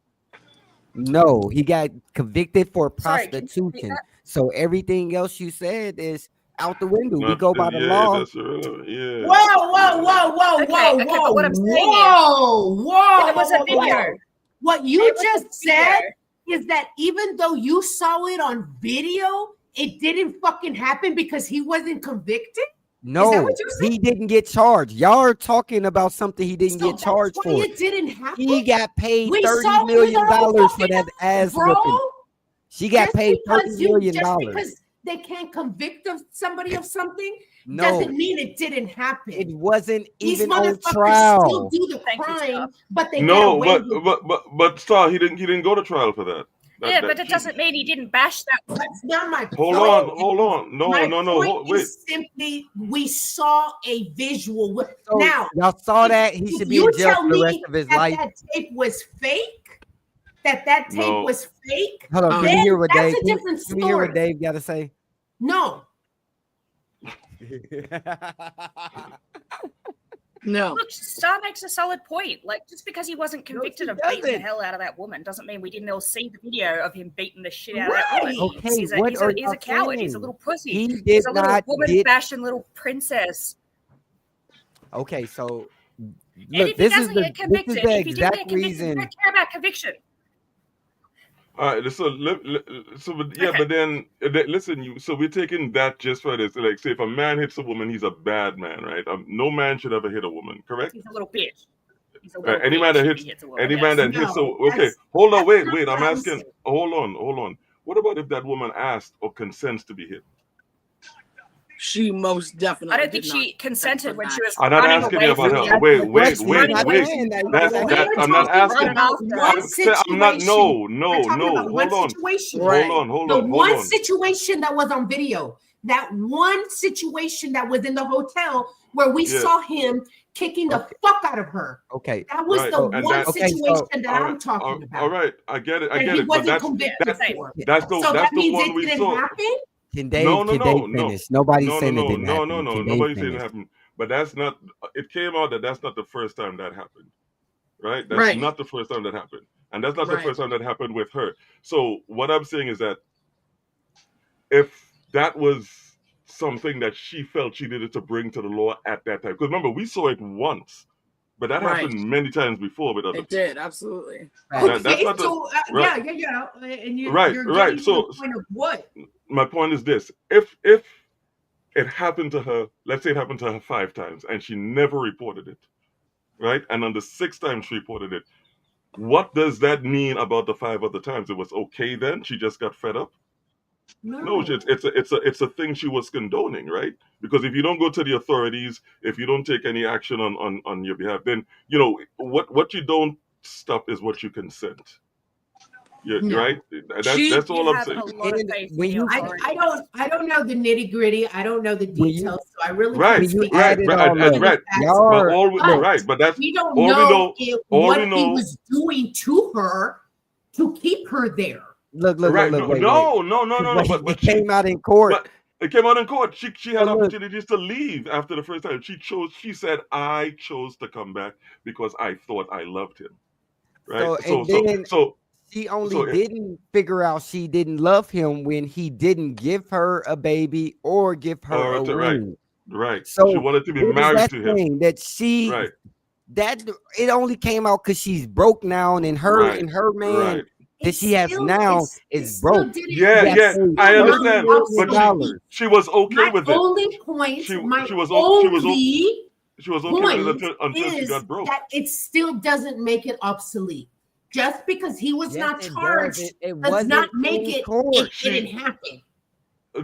No, he got convicted for Sorry, can you repeat prostitution. that? So everything else you said is out the window. We go by the Yeah, law. that's irrelevant. Yeah. Whoa, Okay, but what I'm saying is- whoa. It was a video. What you It was a just said video. is that even though you saw it on video, it didn't fucking happen because he wasn't convicted? No, what you're saying? he didn't get charged. Y'all are talking about something he didn't So get charged that's why for. it didn't happen? He got paid We $30 saw it million with our own for fucking that ass bro. whipping. She got Just paid $30 because million. Just because they can't convict of somebody of something No, doesn't mean it didn't happen. it wasn't These even on motherfuckers still trial. do the Thank you, crime, Scott. but they get No, away with it. but Star, he didn't go to trial for that. Yeah, but it doesn't mean he didn't bash that. That's not my Hold point. on. No, My no. point is simply we saw a visual. So Now, y'all saw that he if should be you in jail tell for the me rest of his that life. that tape was fake, that tape No. was fake, Hold on, can we then hear what that's Dave? a different Can we hear what story. Dave got to say? No, No. Look, Star makes a solid point. Like, just because he wasn't convicted he of beating the doesn't. hell out of that woman doesn't mean we didn't all see the video of him beating the shit out of that woman. Right. Okay, He's what are he's y'all a coward. He's a saying? little pussy. He did He's a little not woman get. bashing little princess. Okay, so And look, if he this is doesn't the get convicted, this is the if he didn't get exact convicted, we reason. don't care about conviction. All right, but then listen, so we're taking that just for this. Like, say if a man hits a woman, he's a bad man, right? No man should ever hit a woman, correct? He's a little bitch. He's a little Any man that bitch if hits, he hits a woman, any yes. man that hits. So okay, hold on, wait. I'm asking. Hold on. What about if that woman asked or consents to be hit? She most definitely. I don't think she consented when she was I'm not running asking away you about from her. him. Wait. We're I'm not asking. talking about one situation. I'm not. No. We're talking Hold about one on. situation. Hold on. One situation that was on video. That one situation that was in the hotel where we saw him kicking the fuck out of her. Okay. That was the one situation that I'm talking about. All right, I get it. He wasn't convicted for. That's the one we saw. Happen? Can Dave finish? Nobody's saying it didn't happen. No. Nobody's saying it happened. But that's not. It came out that's not the first time that happened, right? That's not the first time that happened, and that's not the first time that happened with her. So what I'm saying is that if that was something that she felt she needed to bring to the law at that time, because remember we saw it once, but that happened many times before with other. It did absolutely. And you're getting So to the point of what? My point is this: if it happened to her, let's say it happened to her 5 times, and she never reported it, right? And on the 6th time she reported it, what does that mean about the 5 other times? It was okay then? She just got fed up? No, it's a thing she was condoning, right? Because if you don't go to the authorities, if you don't take any action on your behalf, then what you don't stop is what you consent. Right. That's all I'm saying. I don't know the nitty gritty. I don't know the details. So I really right. can't speak Right. But that's we don't know what he was doing to her to keep her there. Look. No. But But it came out in court. But it came out in court. She had opportunities to leave after the first time. She said, I chose to come back because I thought I loved him. Right. So she only didn't figure out she didn't love him when he didn't give her a baby or give her a ring. Right. So she wanted to be married to him. That it only came out because she's broke now, and her man that she has now is broke. Yeah, I understand. But she was okay with it. Only point. She was okay with it until she got broke. That it still doesn't make it obsolete. Just because he was not charged does not make it didn't happen.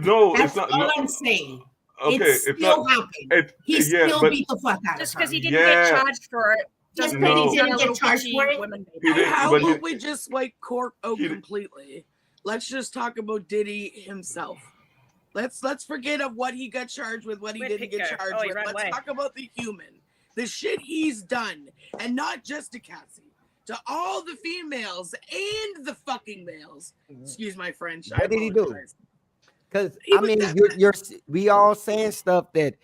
No, that's it's not. all I'm saying. Okay, it still happened. He still beat the fuck out of her. Just because he didn't get charged for it. Just because he didn't get charged for it. How about we just cork completely? Let's just talk about Diddy himself. Let's forget of what he got charged with, what he didn't get charged with. Let's talk about the human, the shit he's done, and not just to Cassie. To all the females and the fucking males. Excuse my French. What did he do? Because I mean, we all saying stuff that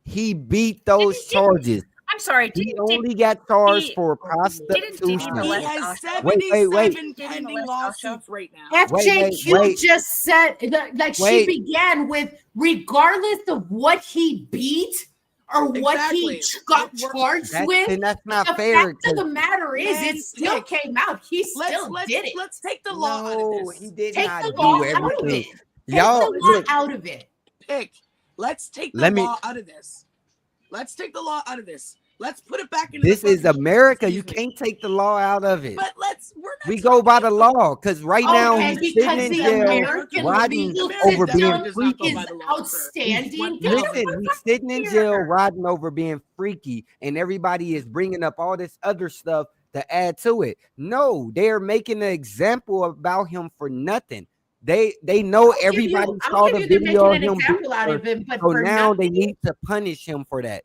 he beat those charges. I'm sorry. He only got charged for prostitution. He has 77 pending lawsuits right now. FJQ just said, she began with, regardless of what he beat. Or what he got charged with. And that's not the fair. Fact of the matter is, it still came out. He still did it. Let's take the law out of this. He did take not the law do everything. Out of it. Y'all, take the law out of it. Let's take the law out of this. Let's take the law out of this. Let's put it back into this is America. You can't take the law out of it. But we go by the law because now he's sitting in jail, riding over being freaky. Outstanding. Listen, he's sitting in jail, riding over being freaky, and everybody is bringing up all this other stuff to add to it. No, they're making an example about him for nothing. They know everybody saw the video of him. So now they need to punish him for that.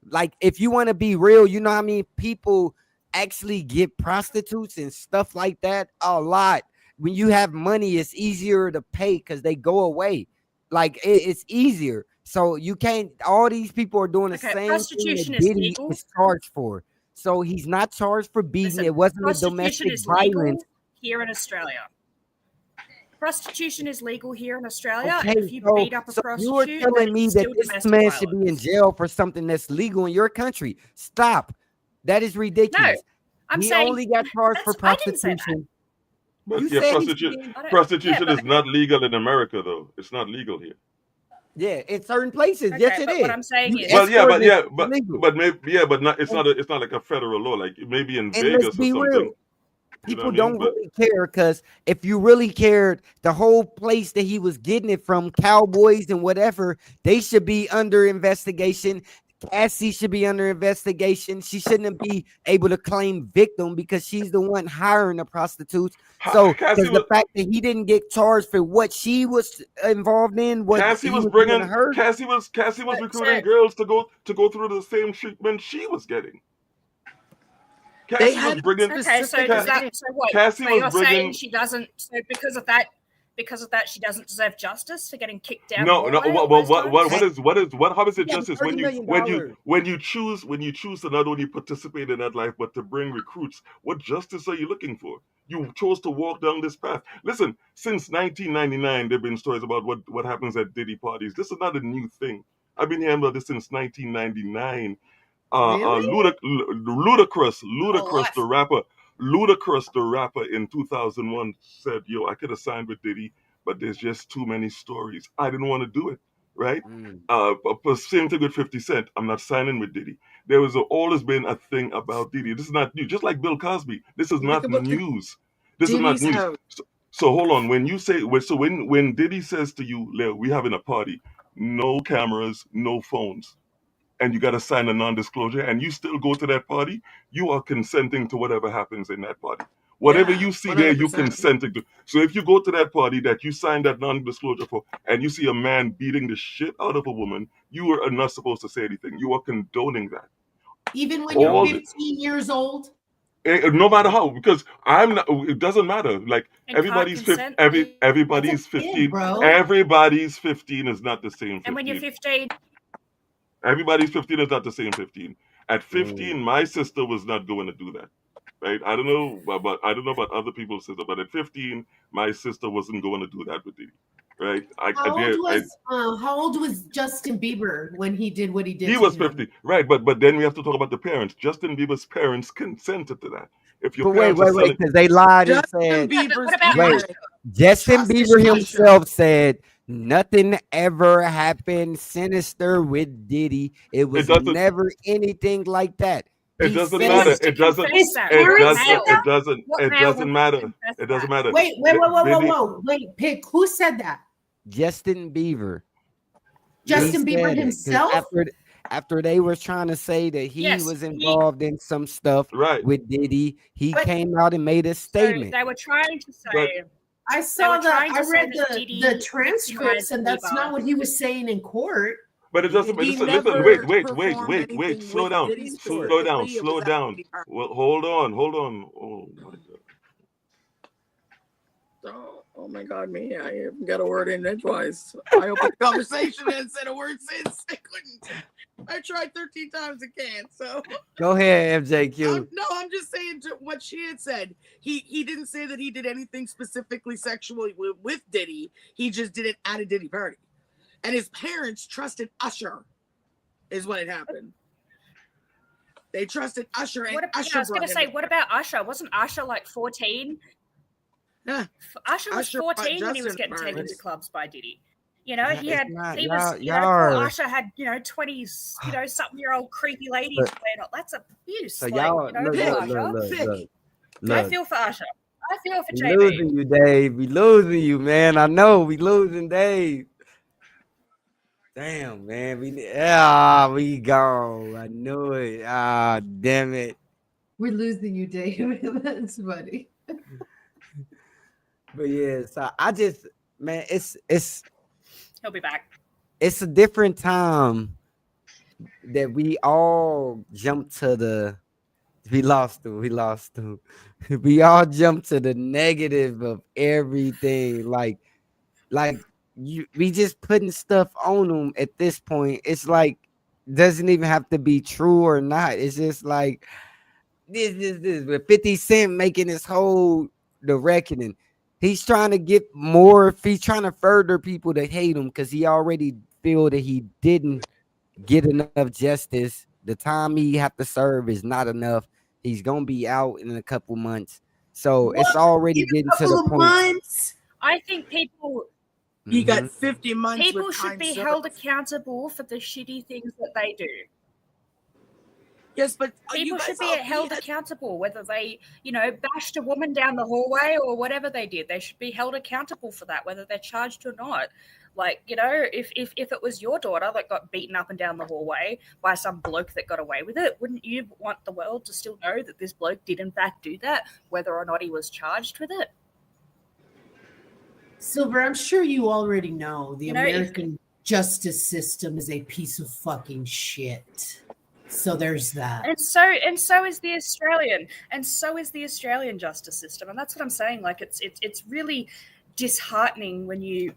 Like, if you want to be real, you know how many people actually get prostitutes and stuff like that? A lot. When you have money, it's easier to pay because they go away. Like, it's easier. So you can't, all these people are doing the same thing that Diddy is charged for. So he's not charged for beating. Listen, it wasn't a domestic violence. Here in Australia. Prostitution is legal here in Australia. Okay, and if you beat up a prostitute, you are telling me that this man should be in jail for something that's legal in your country. Stop. That is ridiculous. No, I'm he saying only got charged for prostitution. But You yeah, said prostitution is not legal in America, though. It's not legal here. Yeah, in certain places, Okay, yes, it but is. what I'm saying is, Well, yeah, but Escorting yeah, is illegal. but maybe yeah, but not. It's not like a federal law. Like maybe in And let's Vegas or be something. real. You know People what I mean? don't really care, because if you really cared, the whole place that he was getting it from, Cowboys and whatever, they should be under investigation. Cassie should be under investigation. She shouldn't be able to claim victim because she's the one hiring the prostitutes. So, Cassie because the fact that he didn't get charged for what she was involved in, what Cassie he was was bringing doing to her. Cassie was recruiting girls to go through the same treatment she was getting. Cassie was bringing. Okay, so does that? So what? Cassie so was you're bringing. saying she doesn't? So because of that, she doesn't deserve justice for getting kicked down. No. How is it Yeah, justice $30 when you choose to not only participate in that life but to bring recruits? What justice are you looking for? You chose to walk down this path. Listen, since 1999, there've been stories about what happens at Diddy parties. This is not a new thing. I've been hearing about this since 1999. Ludacris, the rapper in 2001 said, "Yo, I could have signed with Diddy, but there's just too many stories. I didn't want to do it." Right? But same thing with 50 Cent. I'm not signing with Diddy. There was always been a thing about Diddy. This is not new. Just like Bill Cosby, this is not news. This is not news. So hold on. When you say when Diddy says to you, "Leo, we having a party, no cameras, no phones," and you got to sign a non-disclosure, and you still go to that party, you are consenting to whatever happens in that party. Whatever you see there, you 100%. consenting to. So if you go to that party that you signed that non-disclosure for, and you see a man beating the shit out of a woman, you are not supposed to say anything. You are condoning that. Even when you're 15 years old? No matter how, because I'm not. It doesn't matter. Like And everybody's consent, everybody's 15. bro. Everybody's 15 is not the same 15. And when you're 15, Everybody's 15 is not the same 15. At 15, my sister was not going to do that. Right? I don't know about other people's sister, but at 15, my sister wasn't going to do that with Diddy. Right? How old was Justin Bieber when he did what he did? He was 50. Right, but then we have to talk about the parents. Justin Bieber's parents consented to that. If your But wait, because they lied and said, Justin Bieber himself said nothing ever happened sinister with Diddy. It was never anything like that. It doesn't matter. It doesn't matter. It doesn't matter. Wait, Pick, who said that? Justin Bieber. Justin Bieber himself? After they were trying to say that he was involved in some stuff with Diddy, he came out and made a statement. So they were trying to say. I saw that. I read the transcripts, and that's not what he was saying in court. But it doesn't. Listen. Wait. Slow down. Well, hold on. Oh my God. Oh my God, me! I haven't got a word in edgewise. I opened the conversation and said a word since I couldn't. I tried 13 times and can't. So go ahead, MJQ. No, I'm just saying what she had said. He didn't say that he did anything specifically sexually with Diddy. He just did it at a Diddy party, and his parents trusted Usher, is what had happened. They trusted Usher, and Usher. I was going to say, what about Usher? Wasn't Usher like 14? Yeah, Usher was 14 when he was getting taken to clubs by Diddy. You know, Usher had 20s, something-year-old creepy ladies playing. That's abuse. So y'all, look. I feel for Usher. I feel for JB. We losing you, Dave. We losing you, man. I know we losing Dave. Damn, man. We gone. I knew it. Damn it. We're losing you, Dave. That's funny. But yeah, so I just, man, it's he'll be back. It's a different time that we all jumped to we lost to. We all jumped to the negative of everything. Like we just putting stuff on them at this point. It's like doesn't even have to be true or not. It's just like this with 50 Cent making this whole the reckoning. He's trying to get more. He's trying to further people to hate him because he already feel that he didn't get enough justice. The time he have to serve is not enough. He's gonna be out in a couple months. So it's already getting to couple the of point. months. I think people You got Mhm. 50 months. people with should time be served. held accountable for the shitty things that they do. Yes, but People you should guys be all held accountable, whether they, bashed a woman down the hallway or whatever they did. They should be held accountable for that, whether they're charged or not. Like, if it was your daughter that got beaten up and down the hallway by some bloke that got away with it, wouldn't you want the world to still know that this bloke did in fact do that, whether or not he was charged with it? Silver, I'm sure you already know the You know, if- American justice system is a piece of fucking shit. So there's that. And so is the Australian, justice system, and that's what I'm saying. Like it's really disheartening when you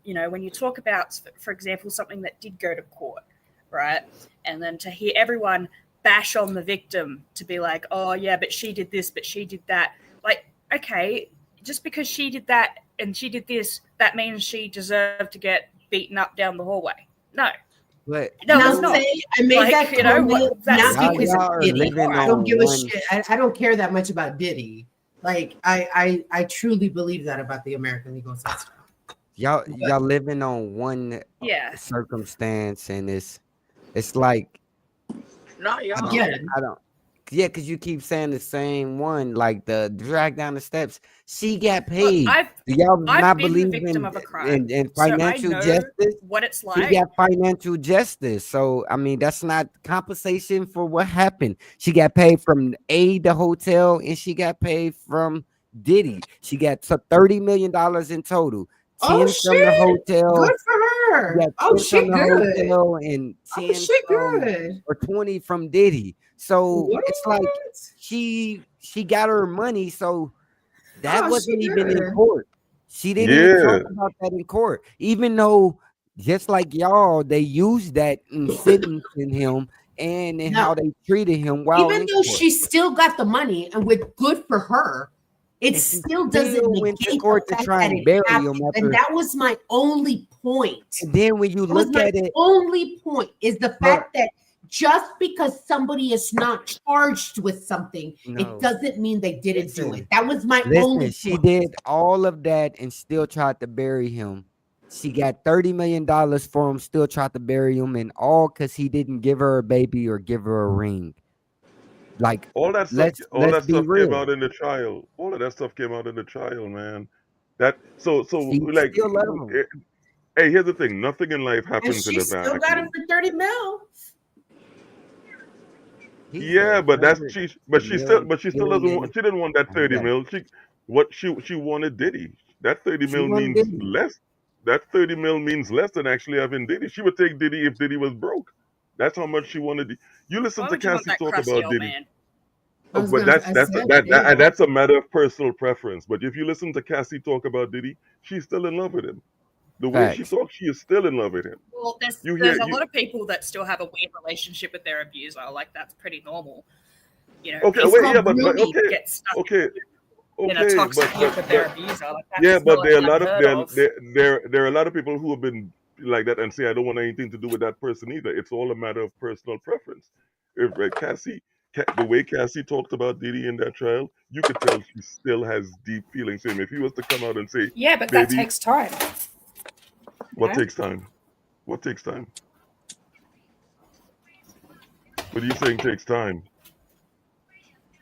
talk about, for example, something that did go to court, right? And then to hear everyone bash on the victim, to be like, oh yeah, but she did this, but she did that. Like, okay, just because she did that and she did this, that means she deserved to get beaten up down the hallway? No. But No, Now it's not. say I made Like, that you know, comment what- that's not y'all, because y'all of are Diddy. living I don't on give a one. shit. I don't care that much about Diddy. Like I truly believe that about the American legal system. Y'all living on one Yeah. circumstance, and it's like Not y'all. Again, I don't. Yeah, because you keep saying the same one, like the drag down the steps. She got paid. Look, Do y'all I've not been the believe victim in, of a crime, in so I financial know justice? what it's She like. got financial justice. So I mean, that's not compensation for what happened. She got paid from the hotel, and she got paid from Diddy. She got $30 million in total. 10 oh from the shit, hotel. good for her. Yeah, Oh 10 shit, from the good. hotel and Oh 10 shit, from good. or 20 from Diddy. So What? it's like she got her money. So that Oh, wasn't she even in good. court. She didn't even Yeah. talk about that in court, even though just like y'all, they used that in sentencing him and in how Now, they treated him while even in though court. she still got the money and with good for her, it And she still doesn't still went to negate court the to fact try that and it bury happened. him And after. that was my only point. And then when you That was look my at it, only point is the but fact that just because somebody is not charged with something, it no, doesn't mean they didn't do listen. it. That was my Listen, only she point. did all of that and still tried to bury him. She got $30 million for him, still tried to bury him, and all because he didn't give her a baby or give her a ring. Like, All that stuff, let's be came real. out in the trial. All of that stuff came out in the trial, man. That so She like, still love him. hey, here's the thing: nothing in life And happens in she a still got him vacuum. for 30 mil. He Yeah, said but that's 100 she still doesn't million. want. She didn't want that I 30 got it. mil. She wanted Diddy. That 30 She mil wanted means Diddy. less. That 30 mil means less than actually having Diddy. She would take Diddy if Diddy was broke. That's how much she wanted. You listen Why to would you want Cassie that talk crusty about old Diddy. man? I was But gonna that's I that's said that, shit. that's a matter of personal preference. But if you listen to Cassie talk about Diddy, she's still in love with him. The way she Facts. talks, she is still in love with him. Well, You there's hear a you lot of people that still have a weird relationship with their abuser. Like, that's pretty normal. okay, People wait, yeah, but grooming. okay, get stuck okay, in a okay, toxic loop with their but abuser. Like, that's yeah, but not there are a lot of unheard of. there are a lot of people who have been like that and say I don't want anything to do with that person either. It's all a matter of personal preference. If the way Cassie talked about Diddy in that trial, you could tell she still has deep feelings for him. If he was to come out and say, Yeah, but that "Baby, takes time. what Yeah. takes time? What takes time? What are you saying takes time?"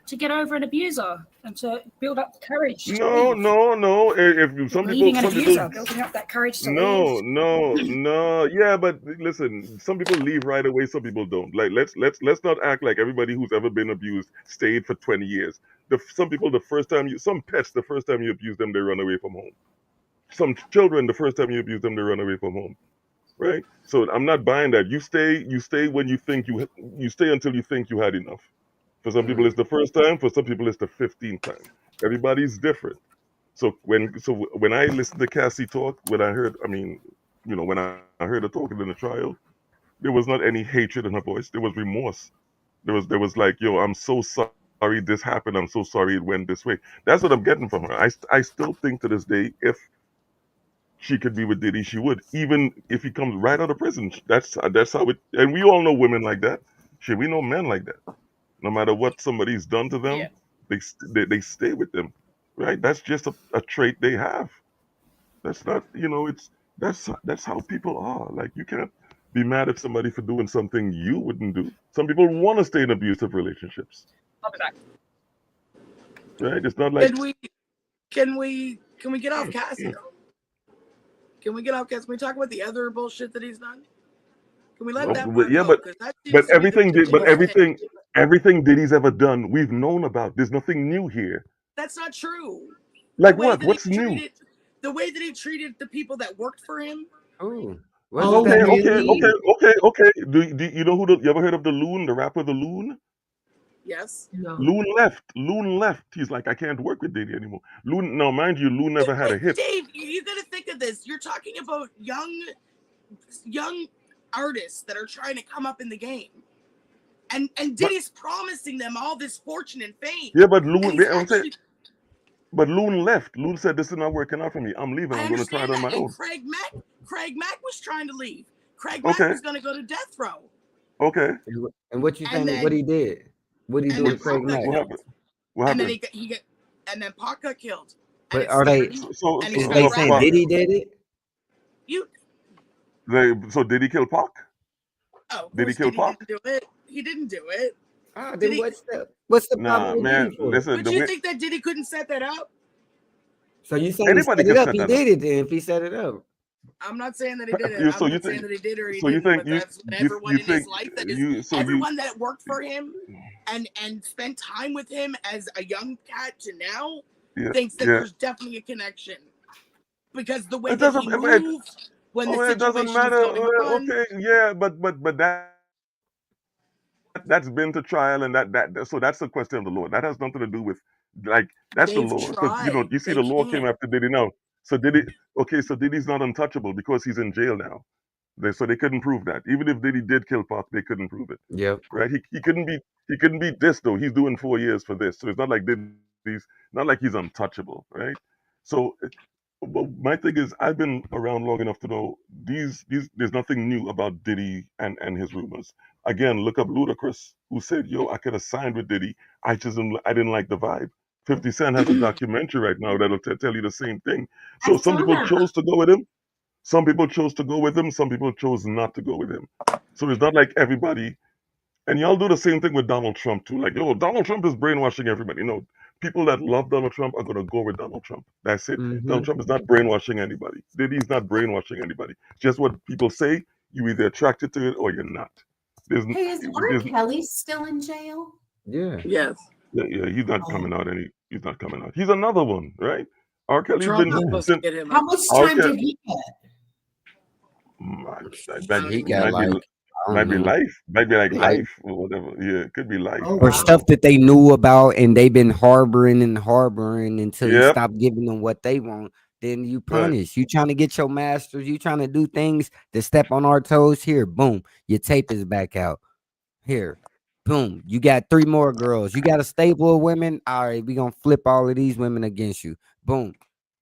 To get over an abuser and to build up the courage to No. leave. Some Leaving an people, abuser, building up that courage to no, leave. no. Yeah, but listen, some people leave right away. Some people don't. Like, let's not act like everybody who's ever been abused stayed for 20 years. Some people, some pets, the first time you abuse them, they run away from home. Some children, the first time you abuse them, they run away from home. Right? So I'm not buying that. You stay when you think you stay until you think you had enough. For some people, it's the first time. For some people, it's the 15th time. Everybody's different. So when I listened to Cassie talk, when I heard her talking in the trial, there was not any hatred in her voice. There was remorse. There was like, yo, I'm so sorry this happened. I'm so sorry it went this way. That's what I'm getting from her. I still think to this day, if she could be with Diddy, she would. Even if he comes right out of prison, that's how it. And we all know women like that. Shit, we know men like that. No matter what somebody's done to them, Yeah. they stay with them. right? That's just a trait they have. That's not, that's how people are. Like, you can't be mad at somebody for doing something you wouldn't do. Some people want to stay in abusive relationships, I'll be back. right? It's not like Can we get off Cassie? Can we get off Cassie? Can we talk about the other bullshit that he's done? Can we let that part yeah, go? 'Cause that seems but to be the everything thing. everything Diddy's ever done, we've known about. There's nothing new here. That's not true. Like The way what? that What's he new? treated- The way that he treated the people that worked for him. Oh, Okay. Do you know you ever heard of the Loon, the rapper The Loon? Yes. No. Loon left. He's like, I can't work with Diddy anymore. Loon, now mind you, Loon never had a hit. Dave, you got to think of this. You're talking about young artists that are trying to come up in the game, and Diddy's promising them all this fortune and fame. Yeah, but Loon, And he's but Loon left. Loon said, "This is not working out for me. I'm leaving. I'm going to try it on my and own." Craig Mack was trying to leave. Craig Mack was going to go to death row. Okay. And what you And think? What he did? What he and do then with Craig Pac got Mack? killed. What And then happened? and then Pac got killed. But are they? So and Is he's they got saying rap- Diddy did it? So did he kill Pac? Oh, Did he kill Pac? Didn't do it. He didn't do it. Ah, Did then he- what's the Nah, problem with man. Diddy for? Listen, But you think that Diddy couldn't set that up? So you saying he Anybody set it can up? set He that did it then. If he set it up, I'm not saying that he did it. You- I'm so you not saying think- that he did or he so you didn't. think But you- that's what you- everyone you in his think life that is you- so you- everyone that worked for him and spent time with him as a young cat to now thinks that there's definitely a connection because the way It that he doesn't- it- moved when the it doesn't situation matter. was going on. Okay, yeah, but that's been to trial, and so that's the question of the Lord. That has nothing to do with that's They've the Lord. Because tried. you see They the law can't. came after Diddy now. So so Diddy's not untouchable because he's in jail now. So they couldn't prove that. Even if Diddy did kill Pac, they couldn't prove it. yep. Right? He couldn't beat this though. He's doing 4 years for this. So it's not like he's untouchable, right? So but my thing is, I've been around long enough to know there's nothing new about Diddy and his rumors. Again, look up Ludacris, who said, "Yo, I could have signed with Diddy. I didn't like the vibe." 50 Cent has a documentary right now that'll tell you the same thing. So some people chose to go with him. Some people chose to go with him. Some people chose not to go with him. So it's not like everybody. And y'all do the same thing with Donald Trump too. Like, yo, Donald Trump is brainwashing everybody. No, people that love Donald Trump are gonna go with Donald Trump. That's it. Donald Trump is not brainwashing anybody. Diddy's not brainwashing anybody. Just what people say. You either attracted to it or you're not. Hey, is R. Kelly still in jail? Yeah. Yes. Yeah, he's not coming out. He's not coming out. He's another one, right? R. Kelly's Trump been is supposed to get him How out. much R. time Kelly- did he get? He got like might be life. Might be like Life. life or whatever. Yeah, it could be life. Oh, or wow. stuff that they knew about and they've been harboring until you Yep. stop giving them what they want. Then you Right. punish. You trying to get your masters. You trying to do things that step on our toes. Here, boom, your tape is back out. Here, boom, you got 3 more girls. You got a stable of women. All right, we gonna flip all of these women against you. Boom,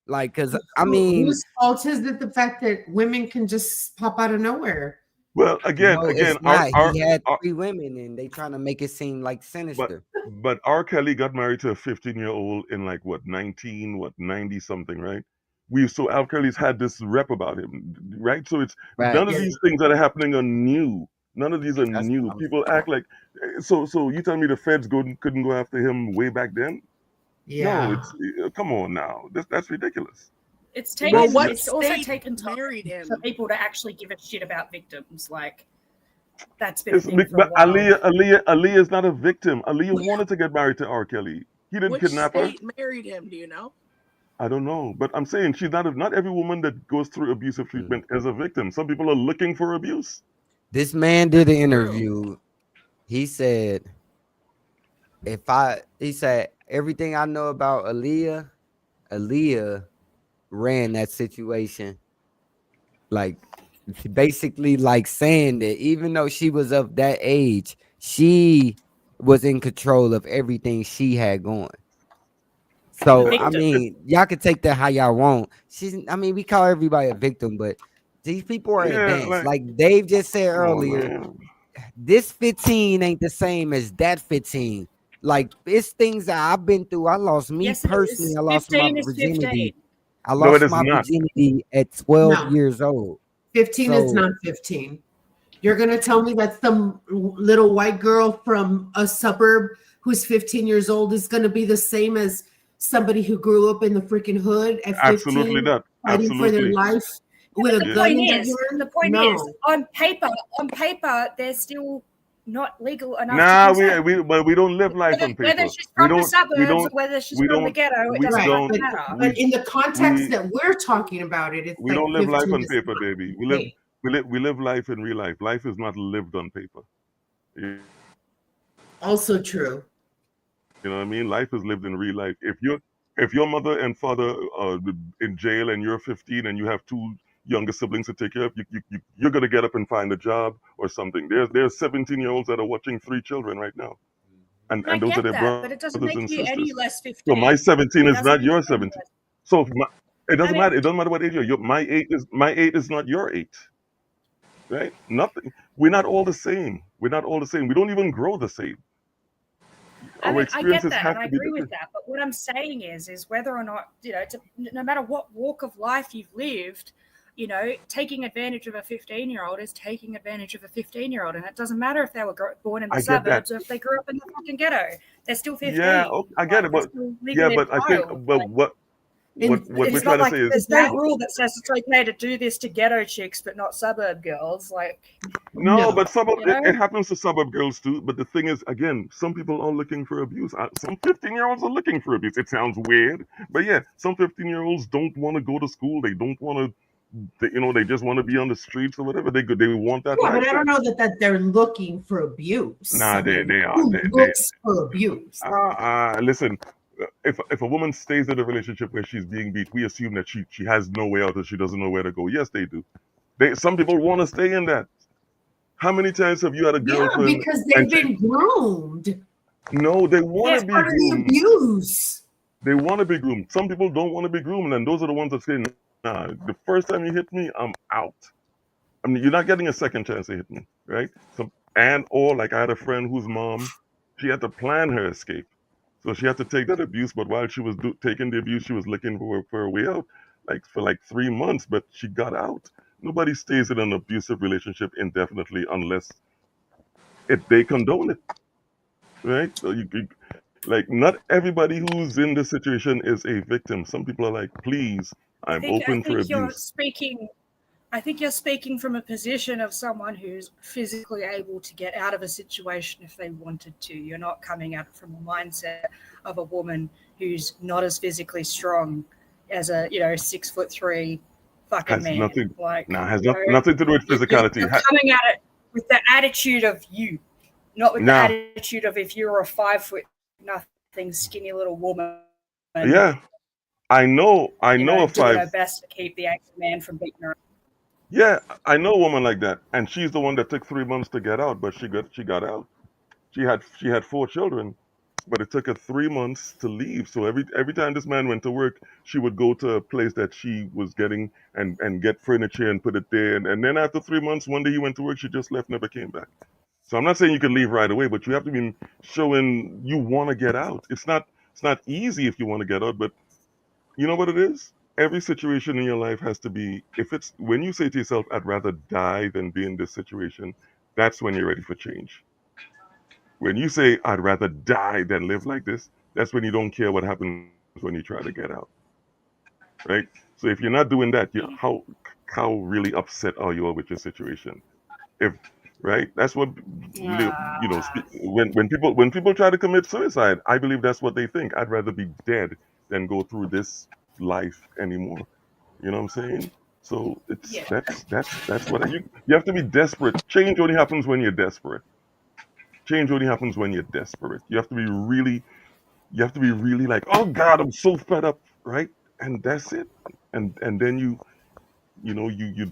like because I mean, whose fault is it the fact that women can just pop out of nowhere? Well, again, no, again, it's not. R, He had 3 women, and they trying to make it seem like sinister. but R. Kelly got married to a 15-year-old in like what 90 something, right? So R. Kelly's had this rep about him, right? So it's Right. none of these things that are happening are new. None of these are That's new. what I'm People act like so you tell me the feds couldn't go after him way back then? Yeah. No, it's come on now. That's ridiculous. It's taken. Well, what it's also state taken time married him? for people to actually give a shit about victims. Like that's been It's, a thing for a but while. Aaliyah is not a victim. Aaliyah wanted to get married to R. Kelly. He didn't Which kidnap her. state married him? Do you know? I don't know, but I'm saying she's not every woman that goes through abusive treatment is a victim. Some people are looking for abuse. This man did an interview. He said, he said, everything I know about Aaliyah ran that situation. Like, basically, like saying that even though she was of that age, she was in control of everything she had going. So, I Victim. mean, y'all can take that how y'all want. We call everybody a victim, but these people are Yeah, advanced. Like Dave just said Come on, earlier, man. this 15 ain't the same as that 15. Like it's things that I've been through. I lost me Yes, it personally. is. I lost my 15 is virginity. 15. I No, it lost is my not. virginity at 12 No. years old. 15 is So not 15. You're going to tell me that some little white girl from a suburb who's 15 years old is going to be the same as somebody who grew up in the freaking hood at 15, Absolutely not. fighting for their Absolutely. life with a The Yeah. gun in point their is, hand? the point No. is, on paper, they're still not legal enough Nah, to consent. but we don't live life on Whether paper. she's We from the don't we suburbs or don't whether she's we from the don't ghetto, it we doesn't don't fucking But, matter. but in the context we that we're talking about it, it's we like don't live life 15 on is paper, not baby. okay. We live life in real life. Life is not lived on paper. You Also true. know what I mean? Life is lived in real life. If your mother and father are in jail and you're 15 and you have two younger siblings to take care of, you're gonna get up and find a job or something. There's 17-year-olds that are watching 3 children right now, And I and those are get their that, but it doesn't brothers make and you any sisters. less So 15. my 17 It is doesn't not make your you any 17. less. So it I doesn't mean, matter. It doesn't matter what age you're. My 8 is not your 8, right? Nothing. We're not all the same. We're not all the same. We don't even grow the same. I Our mean, I get experiences that, have and I to be agree with different. that. But what I'm saying is whether or not, no matter what walk of life you've lived, taking advantage of a 15-year-old is taking advantage of a 15-year-old, and it doesn't matter if they were born in the I get that. suburbs or if they grew up in the fucking ghetto. They're still 15. Yeah, I get it, They're but still yeah, legally but I think, child. but Like, what we're it's trying not to like say is there's no rule that says it's okay to do this to ghetto chicks, but not suburb girls. Like, no, No. but you know, it happens to suburb girls too. But the thing is, again, some people are looking for abuse. Some 15-year-olds are looking for abuse. It sounds weird, but yeah, some 15-year-olds don't want to go to school. They don't want to. They just want to be on the streets or whatever. They want that Yeah, but I lifestyle. don't know that they're looking for abuse. Nah, I they mean, are. who They looks for abuse? listen. If a woman stays in a relationship where she's being beat, we assume that she has no way out or she doesn't know where to go. Yes, they do. Some people want to stay in that. How many times have you had a Yeah, girlfriend? because they've been groomed. No, they want It's to be part of the groomed. abuse. They want to be groomed. Some people don't want to be groomed, and those are the ones that say, "Nah, the first time you hit me, I'm out." I mean, you're not getting a second chance to hit me, right? Or like I had a friend whose mom, she had to plan her escape. So she had to take that abuse, but while she was taking the abuse, she was looking for a way out, for 3 months. But she got out. Nobody stays in an abusive relationship indefinitely unless they condone it, right? So not everybody who's in this situation is a victim. Some people are like, please, I'm open for abuse. I think you're speaking from a position of someone who's physically able to get out of a situation if they wanted to. You're not coming at it from a mindset of a woman who's not as physically strong as a 6'3" fucking Has man. nothing. Like, Has nothing to do with physicality. You're coming at it with the attitude of you, not with the attitude of if you're a 5 foot nothing skinny little woman. Yeah, I know a doing 5. her best to keep the actual man from beating her. Yeah, I know a woman like that, and she's the one that took 3 months to get out, but she got out. She had 4 children, but it took her 3 months to leave. So every time this man went to work, she would go to a place that she was getting and get furniture and put it there. And then after 3 months, one day he went to work, she just left, never came back. So I'm not saying you can leave right away, but you have to be showing you want to get out. It's not easy if you want to get out, but you know what it is? Every situation in your life has to be, when you say to yourself, I'd rather die than be in this situation, that's when you're ready for change. When you say, I'd rather die than live like this, that's when you don't care what happens when you try to get out, right? So if you're not doing that, how really upset are you with your situation? Right? That's what, when people try to commit suicide, I believe that's what they think. I'd rather be dead than go through this life anymore. You know what I'm saying? So that's what you have to be desperate. Change only happens when you're desperate. Change only happens when you're desperate. You have to be really like, oh God, I'm so fed up, right? And that's it. And then you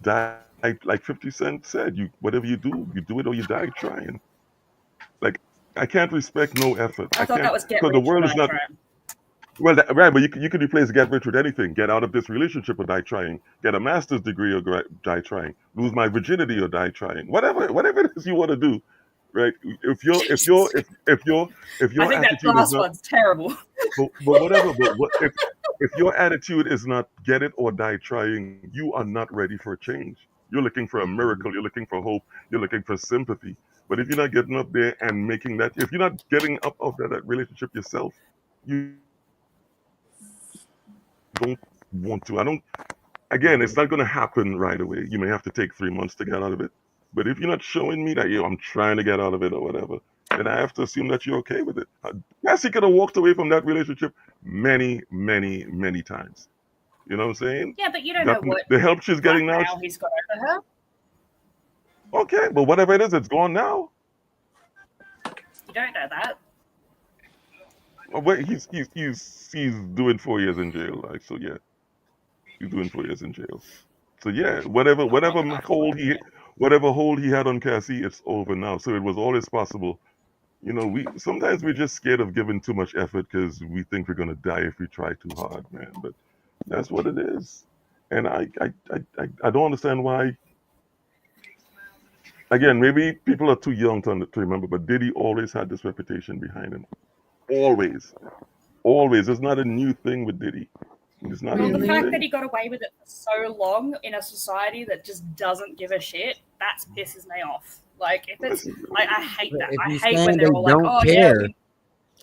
die, like 50 Cent said, whatever you do it or you die trying. Like, I can't respect no effort. I thought that was get rich the world or is die not. trying. Well, right, but you could replace get rich with anything. Get out of this relationship or die trying. Get a master's degree or die trying. Lose my virginity or die trying. Whatever it is you want to do, right? If your I think that attitude is last not, one's terrible. but whatever, but if your attitude is not get it or die trying, you are not ready for a change. You're looking for a miracle. You're looking for hope. You're looking for sympathy. But if you're not getting up there and making that, if you're not getting up of that relationship yourself, you don't want to. I don't. Again, it's not going to happen right away. You may have to take 3 months to get out of it. But if you're not showing me that I'm trying to get out of it or whatever, then I have to assume that you're okay with it. Yes, he could have walked away from that relationship many, many, many times. You know what I'm saying? Yeah, but you don't know what the help she's getting now. he's got over her. Okay, but whatever it is, it's gone now. You don't know that. Oh, wait, he's doing 4 years in jail. Like, so yeah, he's doing 4 years in jail. So yeah, whatever hold he had on Cassie, it's over now. So it was always possible. You know, sometimes we're just scared of giving too much effort because we think we're gonna die if we try too hard, man. But that's what it is. And I don't understand why. Again, maybe people are too young to remember, but Diddy always had this reputation behind him. Always. It's not a new thing with Diddy. It's not Well, the fact that he got away with it for so long in a society that just doesn't give a shit, that pisses me off. Like, if it's, like, I hate that. I hate when they're all like, oh, care, yeah.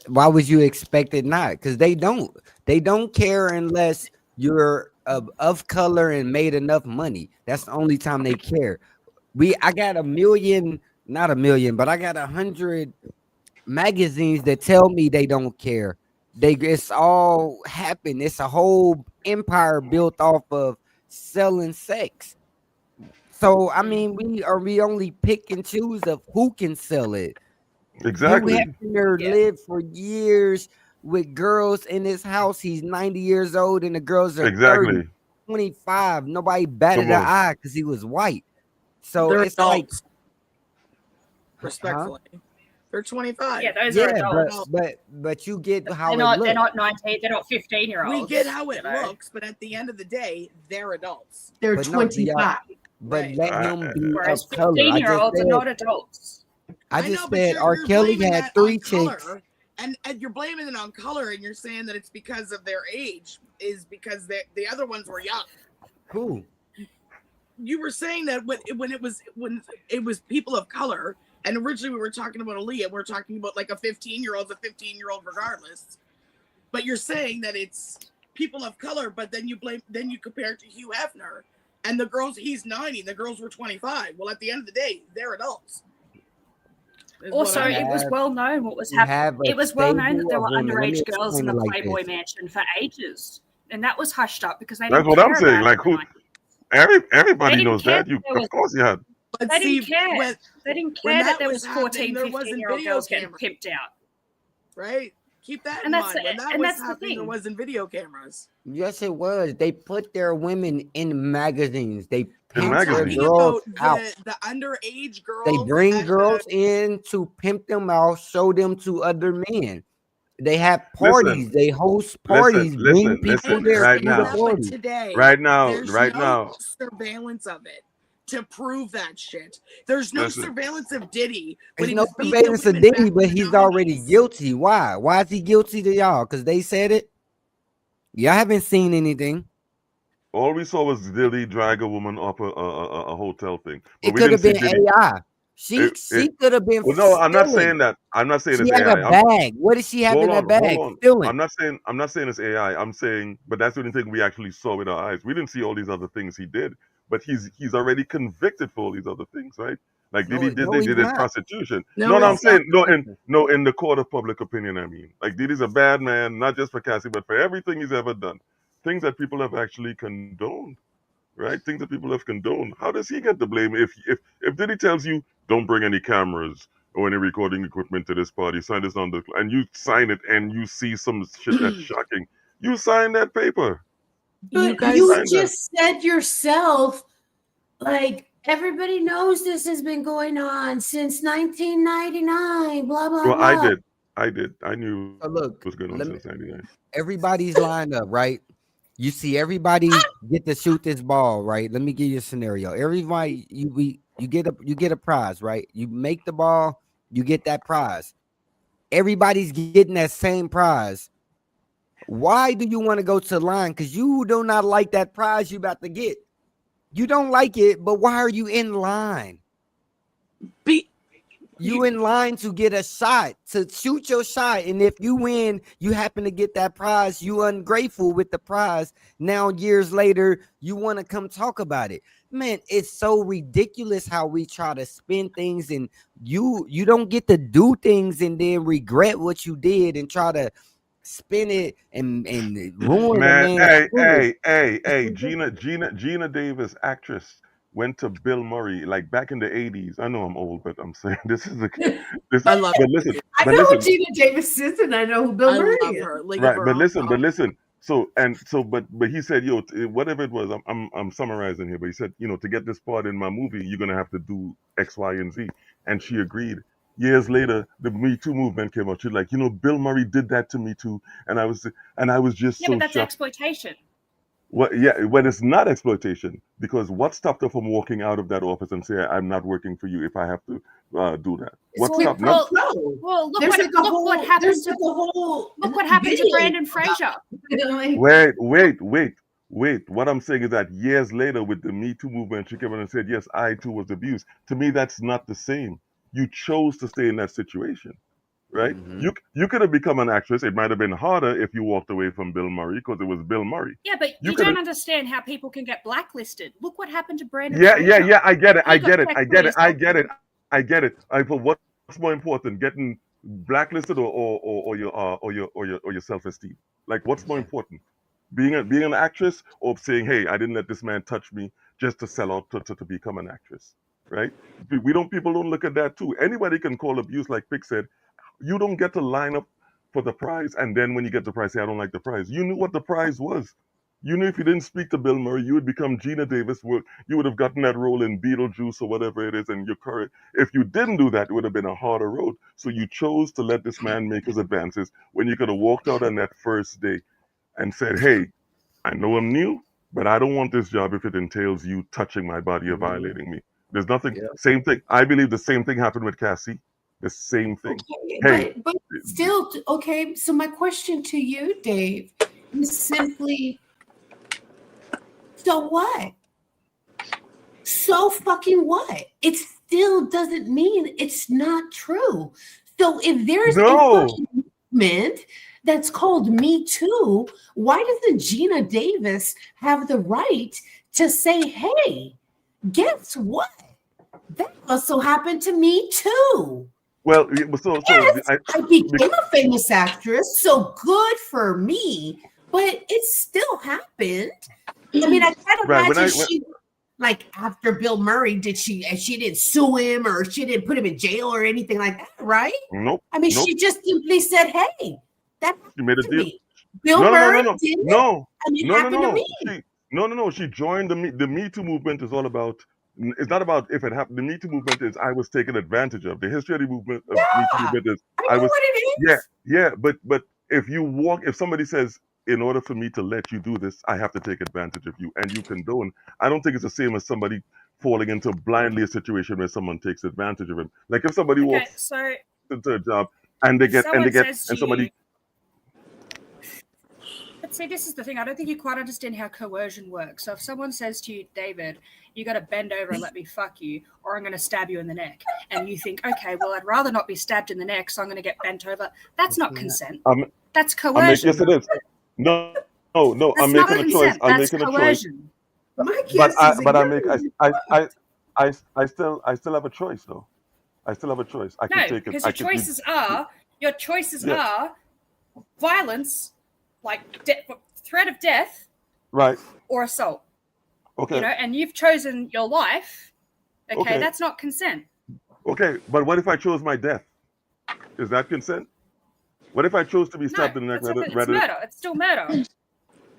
Why would you expect it not? Because they don't. They don't care unless you're of color and made enough money. That's the only time they care. I got 100 magazines that tell me they don't care. It's all happened. It's a whole empire built off of selling sex. So I mean, we only pick and choose of who can sell it. Exactly. Hugh Hefner lived for years with girls in his house. He's 90 years old, and the girls are 30, 25. Nobody batted an eye because he was white. So They're it's adults. like, Respectfully, they're 25. Yeah, those are adults. but you get how they're not. it looks. They're not 19. They're not 15-year-olds. We get how it looks, but at the end of the day, they're adults. They're But no, 25. But let him be Whereas of color. 15-year-olds are not adults. I know, just but said R. you're Kelly blaming had that 3 on chicks. color, and you're blaming it on color, and you're saying that it's because of their age, is because the other ones were young. Cool. You were saying that when it was people of color, and originally we were talking about Aaliyah, we're talking about like a 15-year-old regardless. But you're saying that it's people of color, but then you compare it to Hugh Hefner, and the girls, he's 90, the girls were 25. Well, at the end of the day, they're adults. Also, it was well known what was happening. It was well known that there were underage girls in the Playboy Mansion for ages, and that was hushed up because they didn't care. That's what I'm saying. Like, who? Everybody knows that. Of course, you had. They didn't care. They didn't care that there was 14, 15-year-old girls getting pimped out. Right? Keep that in And mind. that's- When that and was that's the happening, thing. there wasn't video cameras. Yes, it was. They put their women in magazines. They pimped their magazines. girls out. The underage girls. They bring girls in to pimp them out, show them to other men. They have parties. They host parties. Bring people there right to now. the party. Today, Right now, there's right no now. surveillance of it to prove that shit. There's no Listen. surveillance of Diddy. There's when he no was beating surveillance the of women Diddy, back but in the he's already 90s. guilty. Why? Why is he guilty to y'all? Because they said it. Y'all haven't seen anything. All we saw was Diddy drag a woman up a hotel thing. But It we could have didn't see been Diddy. AI. She could have been. Well, no, I'm not stealing. saying that. I'm not saying She it's had AI. a bag. What did she have in her bag? Hold on. Stealing. I'm not saying it's AI. I'm saying, but that's the only thing we actually saw with our eyes. We didn't see all these other things he did, but he's already convicted for all these other things, right? Like No, Diddy did, no, they he's did in not. prostitution. No, I'm he's saying no in the court of public opinion. I mean, like Diddy's a bad man, not just for Cassie, but for everything he's ever done. Things that people have actually condoned, right? Things that people have condoned. How does he get the blame if Diddy tells you don't bring any cameras or any recording equipment to this party, sign this on and you sign it and you see some shit that's shocking, you sign that paper. But you just said yourself, like, everybody knows this has been going on since 1999, blah, blah, Well, blah. I did. I knew So look, it was going on let since 99. Everybody's lined up, right? You see everybody get to shoot this ball, right? Let me give you a scenario. Everybody, you get a prize, right? You make the ball, You get that prize. Everybody's getting that same prize. Why do you want to go to the line? Because you do not like that prize you about to get. You don't like it, but why are you in line? You in line to get a shot, to shoot your shot. And if you win, you happen to get that prize. You ungrateful with the prize. Now, years later, you want to come talk about it. Man, it's so ridiculous how we try to spin things, and you don't get to do things and then regret what you did and try to spin it and ruin Man, it. hey, Gina Davis, actress, went to Bill Murray like back in the 80s. I know I'm old, but I'm saying this. I love but listen, I but know listen, who Gina Davis is, and I know who Bill I Murray love is. her. League right, of but Her listen, Own. but listen. But he said, whatever it was, I'm summarizing here, but he said, to get this part in my movie, you're gonna have to do X, Y, and Z, and she agreed. Years later, the Me Too movement came out. She's like, Bill Murray did that to me too, and I was just Yeah, so but that's shocked. exploitation. When it's not exploitation, because what stopped her from walking out of that office and say, "I'm not working for you if I have to do that"? What So, stopped? well, Well, look There's what like a look whole- what happened there's to like a whole look what happened to video Brandon about Fraser. Wait. What I'm saying is that years later, with the Me Too movement, she came in and said, "Yes, I too was abused." To me, that's not the same. You chose to stay in that situation, right? Mhm. You could have become an actress. It might have been harder if you walked away from Bill Murray because it was Bill Murray. Yeah, but You you could've- don't understand how people can get blacklisted. Look what happened to Brandon Yeah. Fraser. I get it. He got But what's more important, getting blacklisted or your self-esteem? Like, what's more important, being an actress or saying, "Hey, I didn't let this man touch me just to sell out to become an actress," right? People don't look at that too. Anybody can call abuse, like Pick said. You don't get to line up for the prize, and then when you get the prize, say, "I don't like the prize." You knew what the prize was. You knew if you didn't speak to Bill Murray, you would become Gina Davis. You would have gotten that role in Beetlejuice or whatever it is, and your career. If you didn't do that, it would have been a harder road. So you chose to let this man make his advances when you could have walked out on that first day and said, "Hey, I know I'm new, but I don't want this job if it entails you touching my body or violating me." There's nothing. Yeah. Same thing. I believe the same thing happened with Cassie. The same thing. Okay, but still, okay. So my question to you, Dave, is simply, so what? So fucking what? It still doesn't mean it's not true. So if there's a fucking movement that's called Me Too, why doesn't Gina Davis have the right to say, "Hey, guess what? That also happened to me too"? Well, Yes, I became a famous actress, so good for me. But it still happened. I mean, I can't imagine like after Bill Murray, she didn't sue him or she didn't put him in jail or anything like that, right? Nope. I mean, she just simply said, "Hey, that You made a happened to deal. me." Bill Murray did it. No. I mean, it happened to me. No. She joined the Me Too movement. Is all about. It's not about if it happened. The Me Too movement is I was taken advantage of. The history of the movement of Me Too movement is I know what it is. Yeah. But if somebody says, "In order for me to let you do this, I have to take advantage of you," and you condone, I don't think it's the same as somebody falling into blindly a situation where someone takes advantage of him. Like if somebody walks into a job and somebody. But see, this is the thing. I don't think you quite understand how coercion works. So if someone says to you, "David, you got to bend over and let me fuck you, or I'm going to stab you in the neck," and you think, "Okay, well, I'd rather not be stabbed in the neck, so I'm going to get bent over," that's not consent. That's coercion. Yes, it is. No. That's I'm not making a choice. consent. I'm That's making a choice. coercion. I still have a choice though. I still have a choice. I can No, take it. because your choices are violence, like threat of death, right, or assault. Okay. And you've chosen your life. Okay, that's not consent. Okay, but what if I chose my death? Is that consent? What if I chose to be stabbed in the neck? It's murder. It's still murder.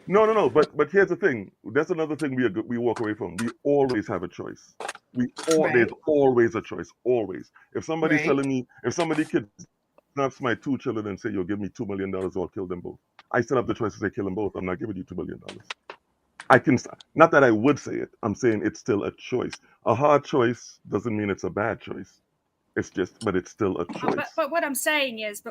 No. But here's the thing. That's another thing we walk away from. We always have a choice. There's always a choice. Always. If somebody's telling me, if somebody kidnaps my 2 children and say, "You'll give me $2 million or I'll kill them both," I still have the choice to say, "Kill them both. I'm not giving you $2 million." I can, not that I would say it. I'm saying it's still a choice. A hard choice doesn't mean it's a bad choice. It's just, but it's still a choice. But what I'm saying is,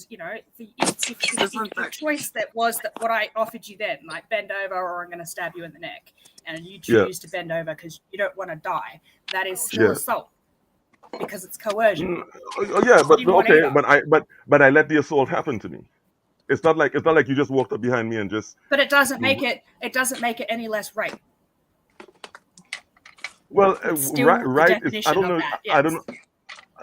you know, it's the choice that was that what I offered you then, like bend over or I'm going to stab you in the neck, and you choose to bend over because you don't want to die. That is still assault because it's coercion. Yeah, but okay, but I let the assault happen to me. It's not like you just walked up behind me and just. But it doesn't make it any less rape. Well, right. I don't know. I don't know.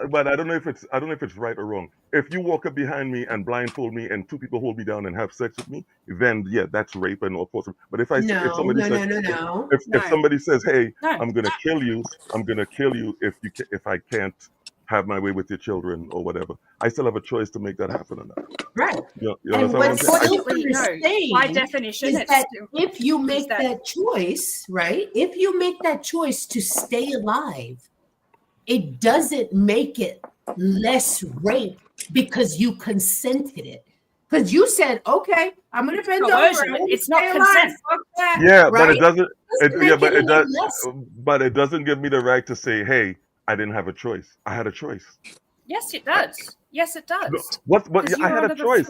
But I don't know if it's right or wrong. If you walk up behind me and blindfold me and two people hold me down and have sex with me, then yeah, that's rape and all sorts of. But if somebody says, "Hey, I'm gonna kill you if I can't have my way with your children or whatever," I still have a choice to make that happen or not. Right. You and what's by definition is that if you make that choice, right? If you make that choice to stay alive, it doesn't make it less rape because you consented it. Because you said, "Okay, I'm going to bend over." It's not consent. Yeah, right? But it doesn't. But it doesn't give me the right to say, "Hey, I didn't have a choice. I had a choice." Yes, it does. Yes, it does. What? I had a choice.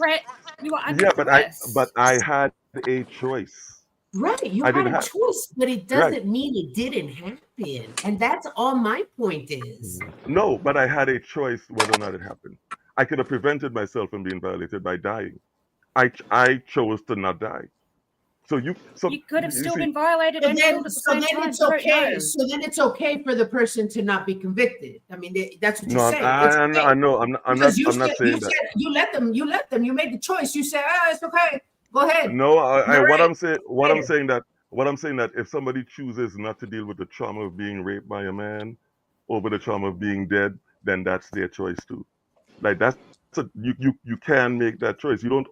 But I had a choice. Right, you had a choice, but it doesn't mean it didn't happen, and that's all my point is. No, but I had a choice whether or not it happened. I could have prevented myself from being violated by dying. I chose to not die. So you could have still been violated. So then it's okay. So then it's okay for the person to not be convicted. I mean, that's what you're saying. I know. I'm not saying that. You let them. You made the choice. You said, it's okay. Go ahead. No, I'm saying that if somebody chooses not to deal with the trauma of being raped by a man over the trauma of being dead, then that's their choice too. Like you can make that choice. You don't.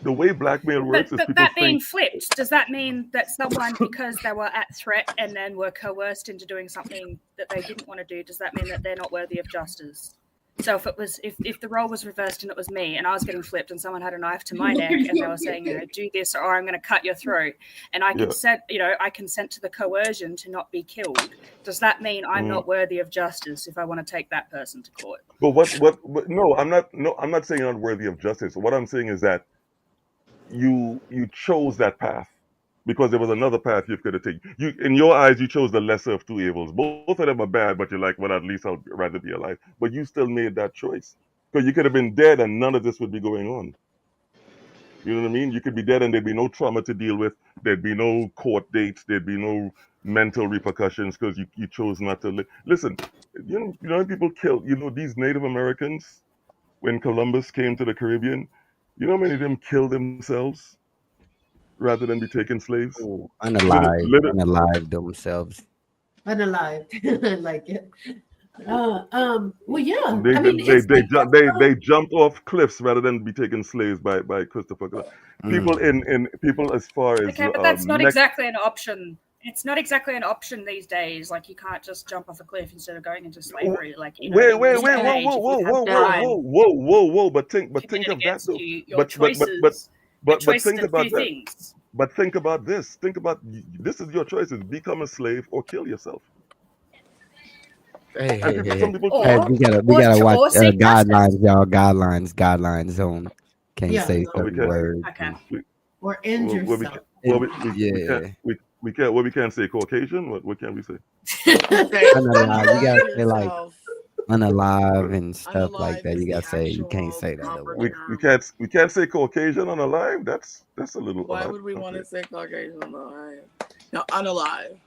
The way blackmail works is but that being flipped, does that mean that someone, because they were at threat and then were coerced into doing something that they didn't want to do, does that mean that they're not worthy of justice? So if the role was reversed and it was me and I was getting flipped and someone had a knife to my neck and they were saying, do this or I'm going to cut your throat, and I consent, I consent to the coercion to not be killed, does that mean I'm not worthy of justice if I want to take that person to court? But no, I'm not saying you're not worthy of justice. What I'm saying is that you chose that path because there was another path you could have taken. In your eyes, you chose the lesser of two evils. Both of them are bad, but you're like, well, at least I'd rather be alive. But you still made that choice because you could have been dead and none of this would be going on. You know what I mean? You could be dead and there'd be no trauma to deal with. There'd be no court dates. There'd be no mental repercussions because you chose not to live. Listen, you know people kill. These Native Americans when Columbus came to the Caribbean. You know how many of them killed themselves rather than be taken slaves? Oh, unalive themselves. Unalive. I like it. Well, yeah. They jumped off cliffs rather than be taken slaves by Christopher Columbus. People as far as but that's not exactly an option. It's not exactly an option these days. Like you can't just jump off a cliff instead of going into slavery. Like whoa! But think of that though. But think about that. But think about this. Think about this is your choices: become a slave or kill yourself. Hey, we gotta watch guidelines, y'all. Guidelines zone. Can't say certain words. Okay. Or end yourself. We can't say Caucasian. What can we say? Unalive. You gotta say like unalive and stuff like that. You gotta say you can't say that. We can't say Caucasian unalive. That's a little. Why would we want to say Caucasian unalive? No, unalive.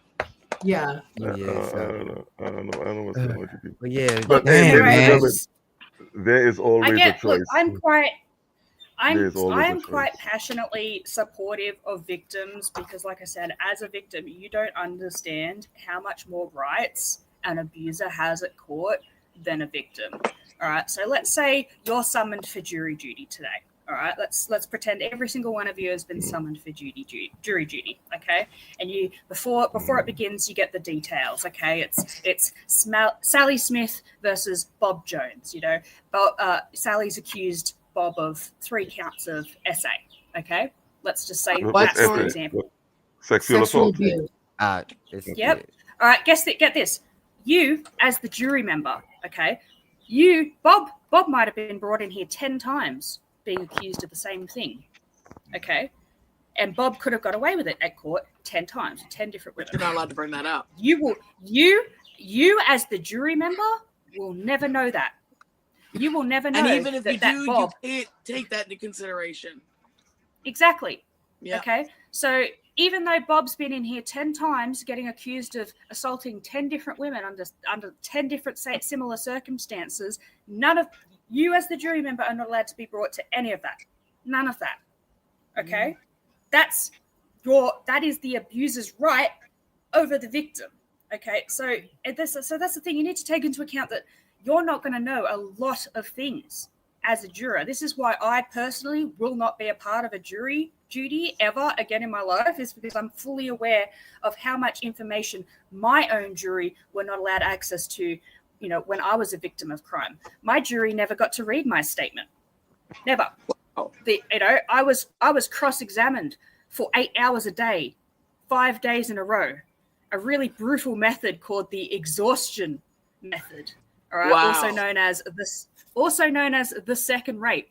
Yeah. I don't know what's going on with you people. Yeah, but there is always a choice. Look, I'm quite passionately supportive of victims because, like I said, as a victim, you don't understand how much more rights an abuser has at court than a victim. All right. So let's say you're summoned for jury duty today. All right. Let's pretend every single one of you has been summoned for jury duty. Okay. And you before it begins, you get the details. Okay. It's Sally Smith versus Bob Jones. Sally's accused Bob of 3 counts of SA. Okay, let's just say that's for example. Sexual assault. Yep. All right. Get this. you as the jury member, okay, Bob might have been brought in here 10 times being accused of the same thing, okay? And Bob could have got away with it at court 10 times, 10 different women. You're not allowed to bring that up. You as the jury member will never know that. You will never know. And even if that, you that do, Bob, you can't take that into consideration. exactly. Yeah. Okay. So even though Bob's been in here 10 times getting accused of assaulting 10 different women under 10 different similar circumstances, none of you as the jury member are not allowed to be brought to any of that. None of that. Okay. That is the abuser's right over the victim. Okay. So that's the thing. You need to take into account that you're not going to know a lot of things as a juror. This is why I personally will not be a part of a jury duty ever again in my life, is because I'm fully aware of how much information my own jury were not allowed access to, when I was a victim of crime. My jury never got to read my statement. Never. I was cross-examined for 8 hours a day, 5 days in a row. A really brutal method called the exhaustion method. All right, Wow. also known as the second rape.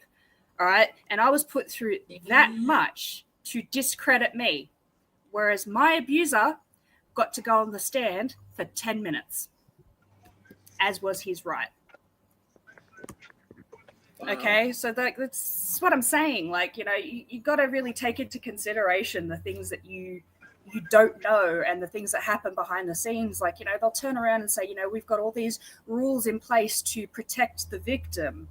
All right, and I was put through that much to discredit me, whereas my abuser got to go on the stand for 10 minutes, as was his right. Wow. Okay, so that's what I'm saying. Like, you got to really take into consideration the things that you don't know and the things that happen behind the scenes. Like, they'll turn around and say, we've got all these rules in place to protect the victim.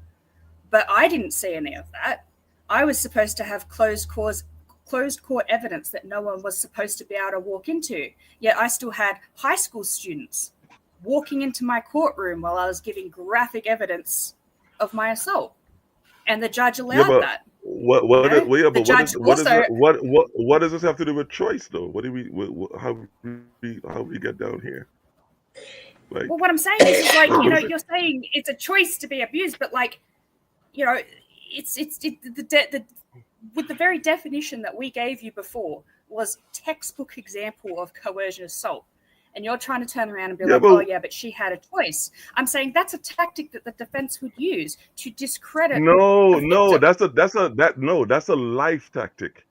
But I didn't see any of that. I was supposed to have closed court evidence that no one was supposed to be able to walk into. Yet I still had high school students walking into my courtroom while I was giving graphic evidence of my assault. And the judge allowed that. What does this have to do with choice, though? How we get down here? Like, well, what I'm saying is like, you're saying it's a choice to be abused, but like, with the very definition that we gave you before was textbook example of coercion assault. And you're trying to turn around and be but she had a choice. I'm saying that's a tactic that the defense would use to discredit. No, that's a life tactic.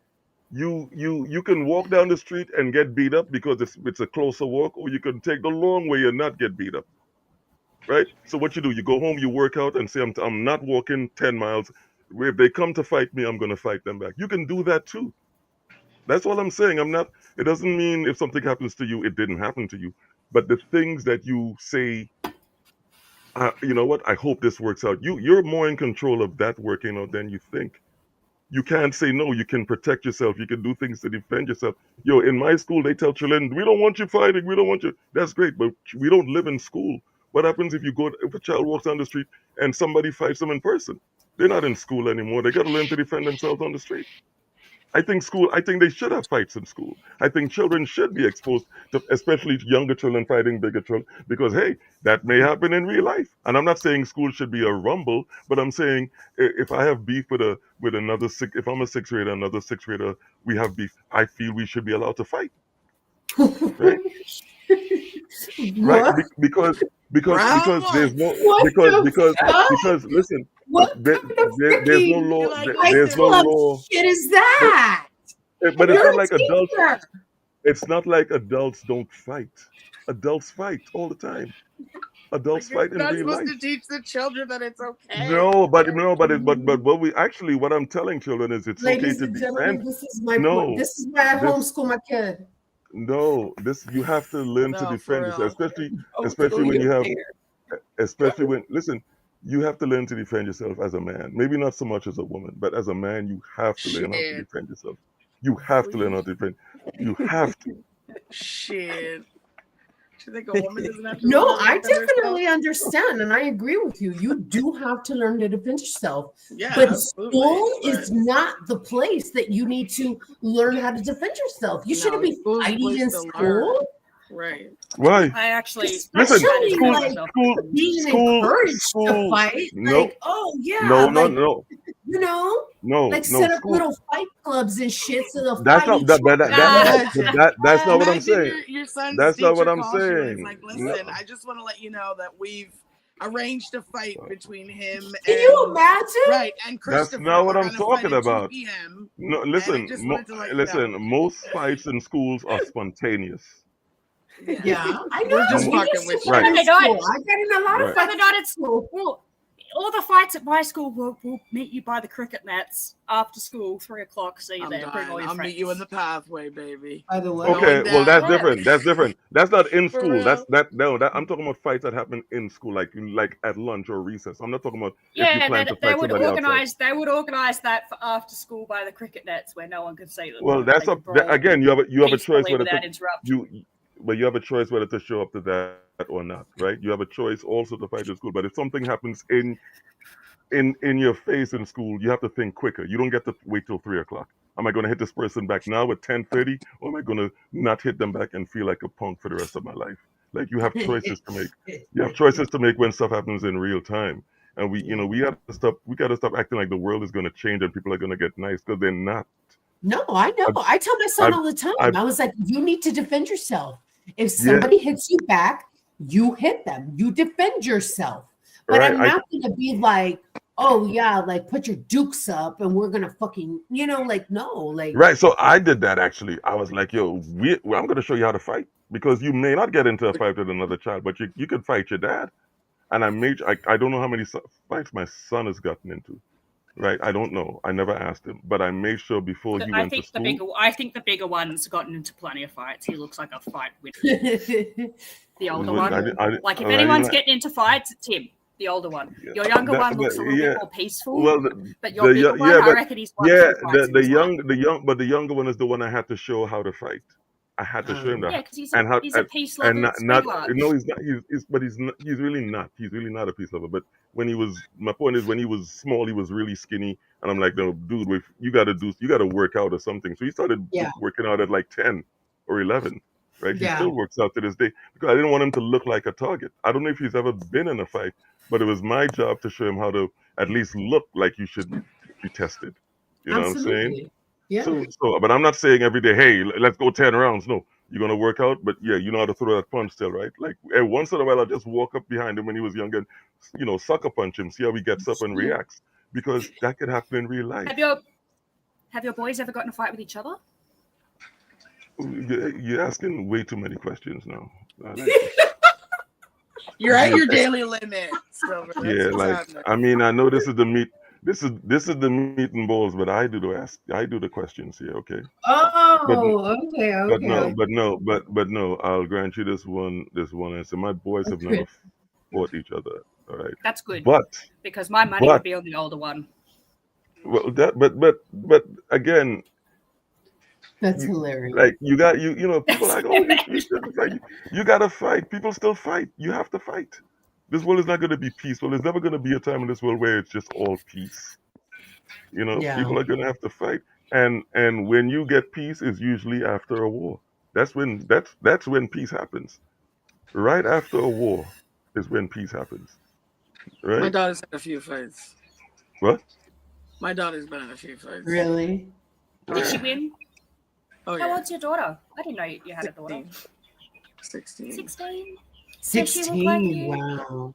You can walk down the street and get beat up because it's a closer walk, or you can take the long way and not get beat up. Right? So what you do, you go home, you work out and say, I'm not walking 10 miles. If they come to fight me, I'm going to fight them back. You can do that too. That's what I'm saying. It doesn't mean if something happens to you, it didn't happen to you. But the things that you say, you know what, I hope this works out. You're more in control of that working out than you think. You can't say no. You can protect yourself. You can do things to defend yourself. In my school, they tell children, we don't want you fighting. We don't want you. That's great, but we don't live in school. What happens if a child walks down the street and somebody fights them in person? They're not in school anymore. They got to learn to defend themselves on the street. I think they should have fights in school. I think children should be exposed to, especially younger children fighting bigger children, because, hey, that may happen in real life. And I'm not saying school should be a rumble, but I'm saying if I have beef with another if I'm a sixth grader, another sixth grader, we have beef, I feel we should be allowed to fight. Right? Right? Because there's no because listen. There's no law. There's no law. Shit is that? But it's not like adults. It's not like adults don't fight. Adults fight all the time. Adults fight in real life. You're not supposed to teach the children that it's okay. What I'm telling children is it's Ladies okay to and gentlemen, defend. this is why I homeschool my kid. No, you have to learn to defend yourself, especially when you have to learn to defend yourself as a man. Maybe not so much as a woman, but as a man, you have to learn how to defend yourself. You have to learn how to defend. You have to. Shit. Do you think a woman doesn't have to? No, I definitely understand, and I agree with you. You do have to learn to defend yourself. Yeah, but absolutely. School is not the place that you need to learn how to defend yourself. You shouldn't be fighting in school. Right. Why? I actually listen. Being encouraged to fight. No. Like, oh yeah. No. You know, No, like no, set up school. little fight clubs and shit so they'll That's fight not each that, other. that's not what I'm Imagine saying. your son's That's not what teacher I'm calls you and saying. he's like, No. listen, I just want to let you know that we've arranged a fight between him and Can you imagine? right and That's Christopher. not what We're I'm gonna fight talking at 2 about. p.m. No, And I listen, just wanted to let you know. listen. Most fights in schools are spontaneous. Yeah, I know. We're just We fucking used to with fight you. in They don't. school. I got in a lot of Right. fights They're not at at school. Well, all the fights at my school will meet you by the cricket nets after school, 3:00. See you I'm there. Bring done. all your I'll friends. meet you in the pathway, baby. By the way, Okay, well that's Yeah. different. That's different. That's not in For school. real? I'm talking about fights that happen in school, like at lunch or recess. I'm not talking about if you Yeah, plan to they fight would somebody outside. organize. They would organize that for after school by the cricket nets where no one could see them. Well, that's They up could brawl again. You have a choice peacefully whether without to interruption. but you have a choice whether to show up to that or not, right? You have a choice also to fight in school. But if something happens in your face in school, you have to think quicker. You don't get to wait till 3:00. Am I going to hit this person back now at 10:30, or am I going to not hit them back and feel like a punk for the rest of my life? Like you have choices to make. You have choices to make when stuff happens in real time. And we got to stop. We got to stop acting like the world is going to change and people are going to get nice because they're not. no, I know. I tell my son all the time. I was like, you need to defend yourself. If somebody hits you back, you hit them. You defend yourself. But Right, I'm not going to be like, oh yeah, like put your dukes up and we're gonna fucking, like no, like Right. So I did that actually. I was like, yo, I'm going to show you how to fight because you may not get into a fight with another child, but you can fight your dad. And I don't know how many fights my son has gotten into. Right. I don't know. I never asked him, but I made sure before he went to school. I think the bigger one's gotten into plenty of fights. He looks like a fight winner. The older one, like if anyone's getting into fights, it's him. The older one. Your younger one looks a little bit more peaceful. Well, but your bigger one, I reckon he's won some fights in his life. but the younger one is the one I had to show how to fight. I had to show him that. Yeah, because he's a peace lover. No, he's not. He's really not. He's really not a peace lover. But my point is, when he was small, he was really skinny, and I'm like, no, dude, you got to work out or something. So he started working out at like 10 or 11. Right? He still works out to this day because I didn't want him to look like a target. I don't know if he's ever been in a fight, but it was my job to show him how to at least look like you should be tested. You know what I'm saying? Yeah. So, but I'm not saying every day, hey, let's go 10 rounds. No, you're gonna work out, but yeah, you know how to throw that punch still, right? Like once in a while, I'll just walk up behind him when he was younger, and, sucker punch him, see how he gets up and reacts, because that could happen in real life. Have your boys ever gotten in a fight with each other? You're asking way too many questions now. You're at your daily limit. So I mean, I know this is the meat. This is the meat and balls, but I do the questions here, okay? Okay. But no, I'll grant you this one answer. My boys have never fought each other. All right. That's good. But because my money would be on the older one. Well, but again, that's hilarious. Like you people are like, oh, you gotta fight. People still fight. You have to fight. This world is not going to be peaceful. There's never going to be a time in this world where it's just all peace. People are going to have to fight. And when you get peace, is usually after a war. That's when peace happens. Right after a war is when peace happens. Right? My daughter's had a few fights. What? My daughter's been in a few fights. Really? Did she win? Oh, How old's your daughter? I didn't know you had a daughter. 16. 16? 16. Wow.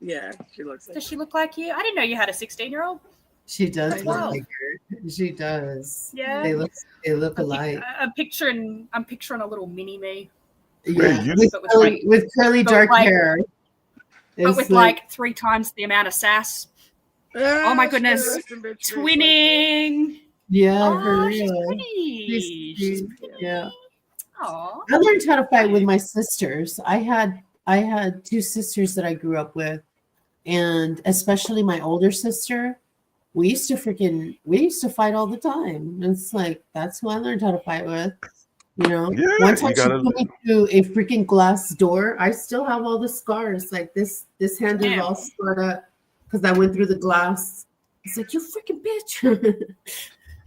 Yeah, she looks like. Does she look like you? I didn't know you had a 16-year-old. She does look like her. She does. Yeah. They look alike. I'm picturing a little mini me. Yeah. With curly dark hair. But with like 3 times the amount of sass. Oh my goodness. Twinning. Yeah, for she's real. pretty. She's pretty. Yeah. Aww. I learned how to fight with my sisters. I had 2 sisters that I grew up with, and especially my older sister. We used to fight all the time. It's like that's who I learned how to fight with. Yeah, one time she put me through a freaking glass door. I still have all the scars. Like this hand is all scarred up because I went through the glass. It's like, you freaking bitch.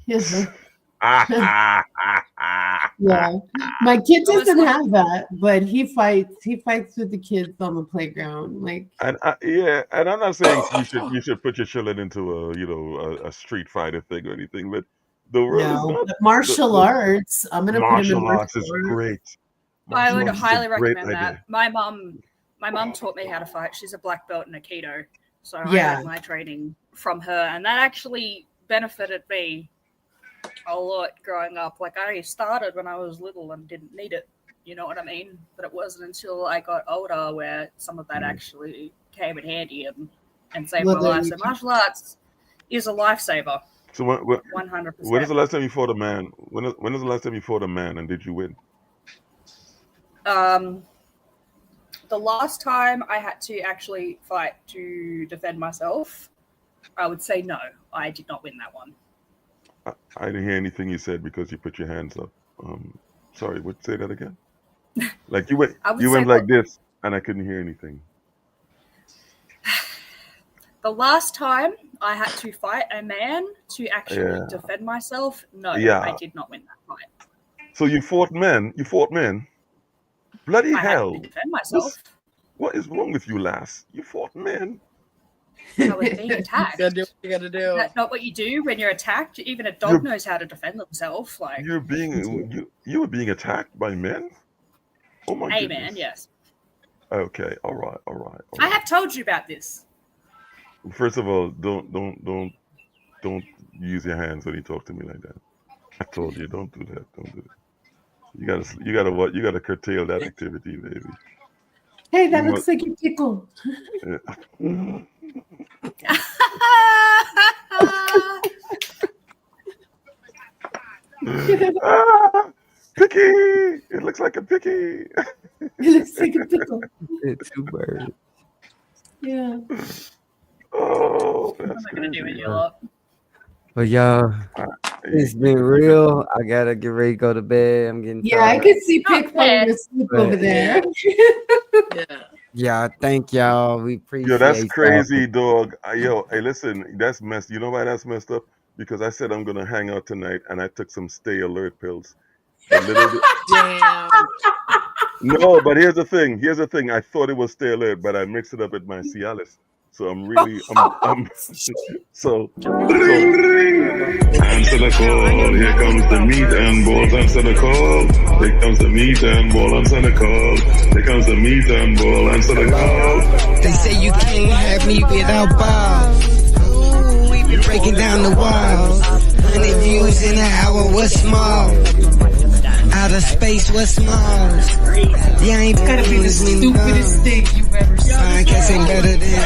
Yeah. Yeah, my kid doesn't have that, but he fights. He fights with the kids on the playground. Like, And and I'm not saying you should put your children into a street fighter thing or anything, but the world is no, not but martial arts. I'm gonna put him in martial arts is martial arts. great. I would Martial arts is a highly great recommend that. idea. My mum taught me how to fight. She's a black belt in Aikido, so I Yeah. had my training from her, and that actually benefited me a lot growing up. Like, I started when I was little and didn't need it, you know what I mean? But it wasn't until I got older where some of that actually came in handy and saved my Well, there life. you So go. martial arts is a lifesaver, So when is 100%. the last time you fought a man? When is the last time you fought a man and did you win? The last time I had to actually fight to defend myself, I would say no, I did not win that one. I didn't hear anything you said because you put your hands up. Sorry, say that again. Like you went like this, and I couldn't hear anything. The last time I had to fight a man to actually defend myself, no, I did not win that fight. So you fought men. You fought men. Bloody I hell! had to defend myself. What is wrong with you, lass? You fought men. I was being attacked. You gotta do what you gotta do. That's not what you do when you're attacked. Even a dog knows how to defend themselves. Like, You were being attacked by men. Oh my hey, goodness. man, yes. Okay, all right. I have told you about this. First of all, don't use your hands when you talk to me like that. I told you, don't do that. Don't do that. You gotta curtail that activity, baby. Hey, that You looks like a pickle. Yeah. Ah, picky! It looks like a picky. It looks like a pickle. It's two birds. Yeah. Oh, What am that's I gonna do with crazy. you lot? But y'all, it's been real. I gotta get ready to go to bed. I'm getting Yeah, I tired. could see Pick falling asleep But- over there. Yeah, thank y'all. We appreciate Yo, that's y'all. crazy, dog. Hey, listen, that's messed. You know why that's messed up? Because I said I'm gonna hang out tonight, and I took some stay alert pills. A little bit. Damn. No, but here's the thing. I thought it was stay alert, but I mixed it up with my Cialis. So I'm really, so. Answer the call. Here comes the meat and balls. Answer the call. Here comes the meat and ball. Answer the call. Here comes the meat and ball. Answer the call. They say you can't have me without balls. Ooh, we be breaking down the walls. 100 views in an hour, what's small? Outer space, what's small? Yeah, I ain't Gotta be the stupidest thing you've ever seen. I guess ain't better than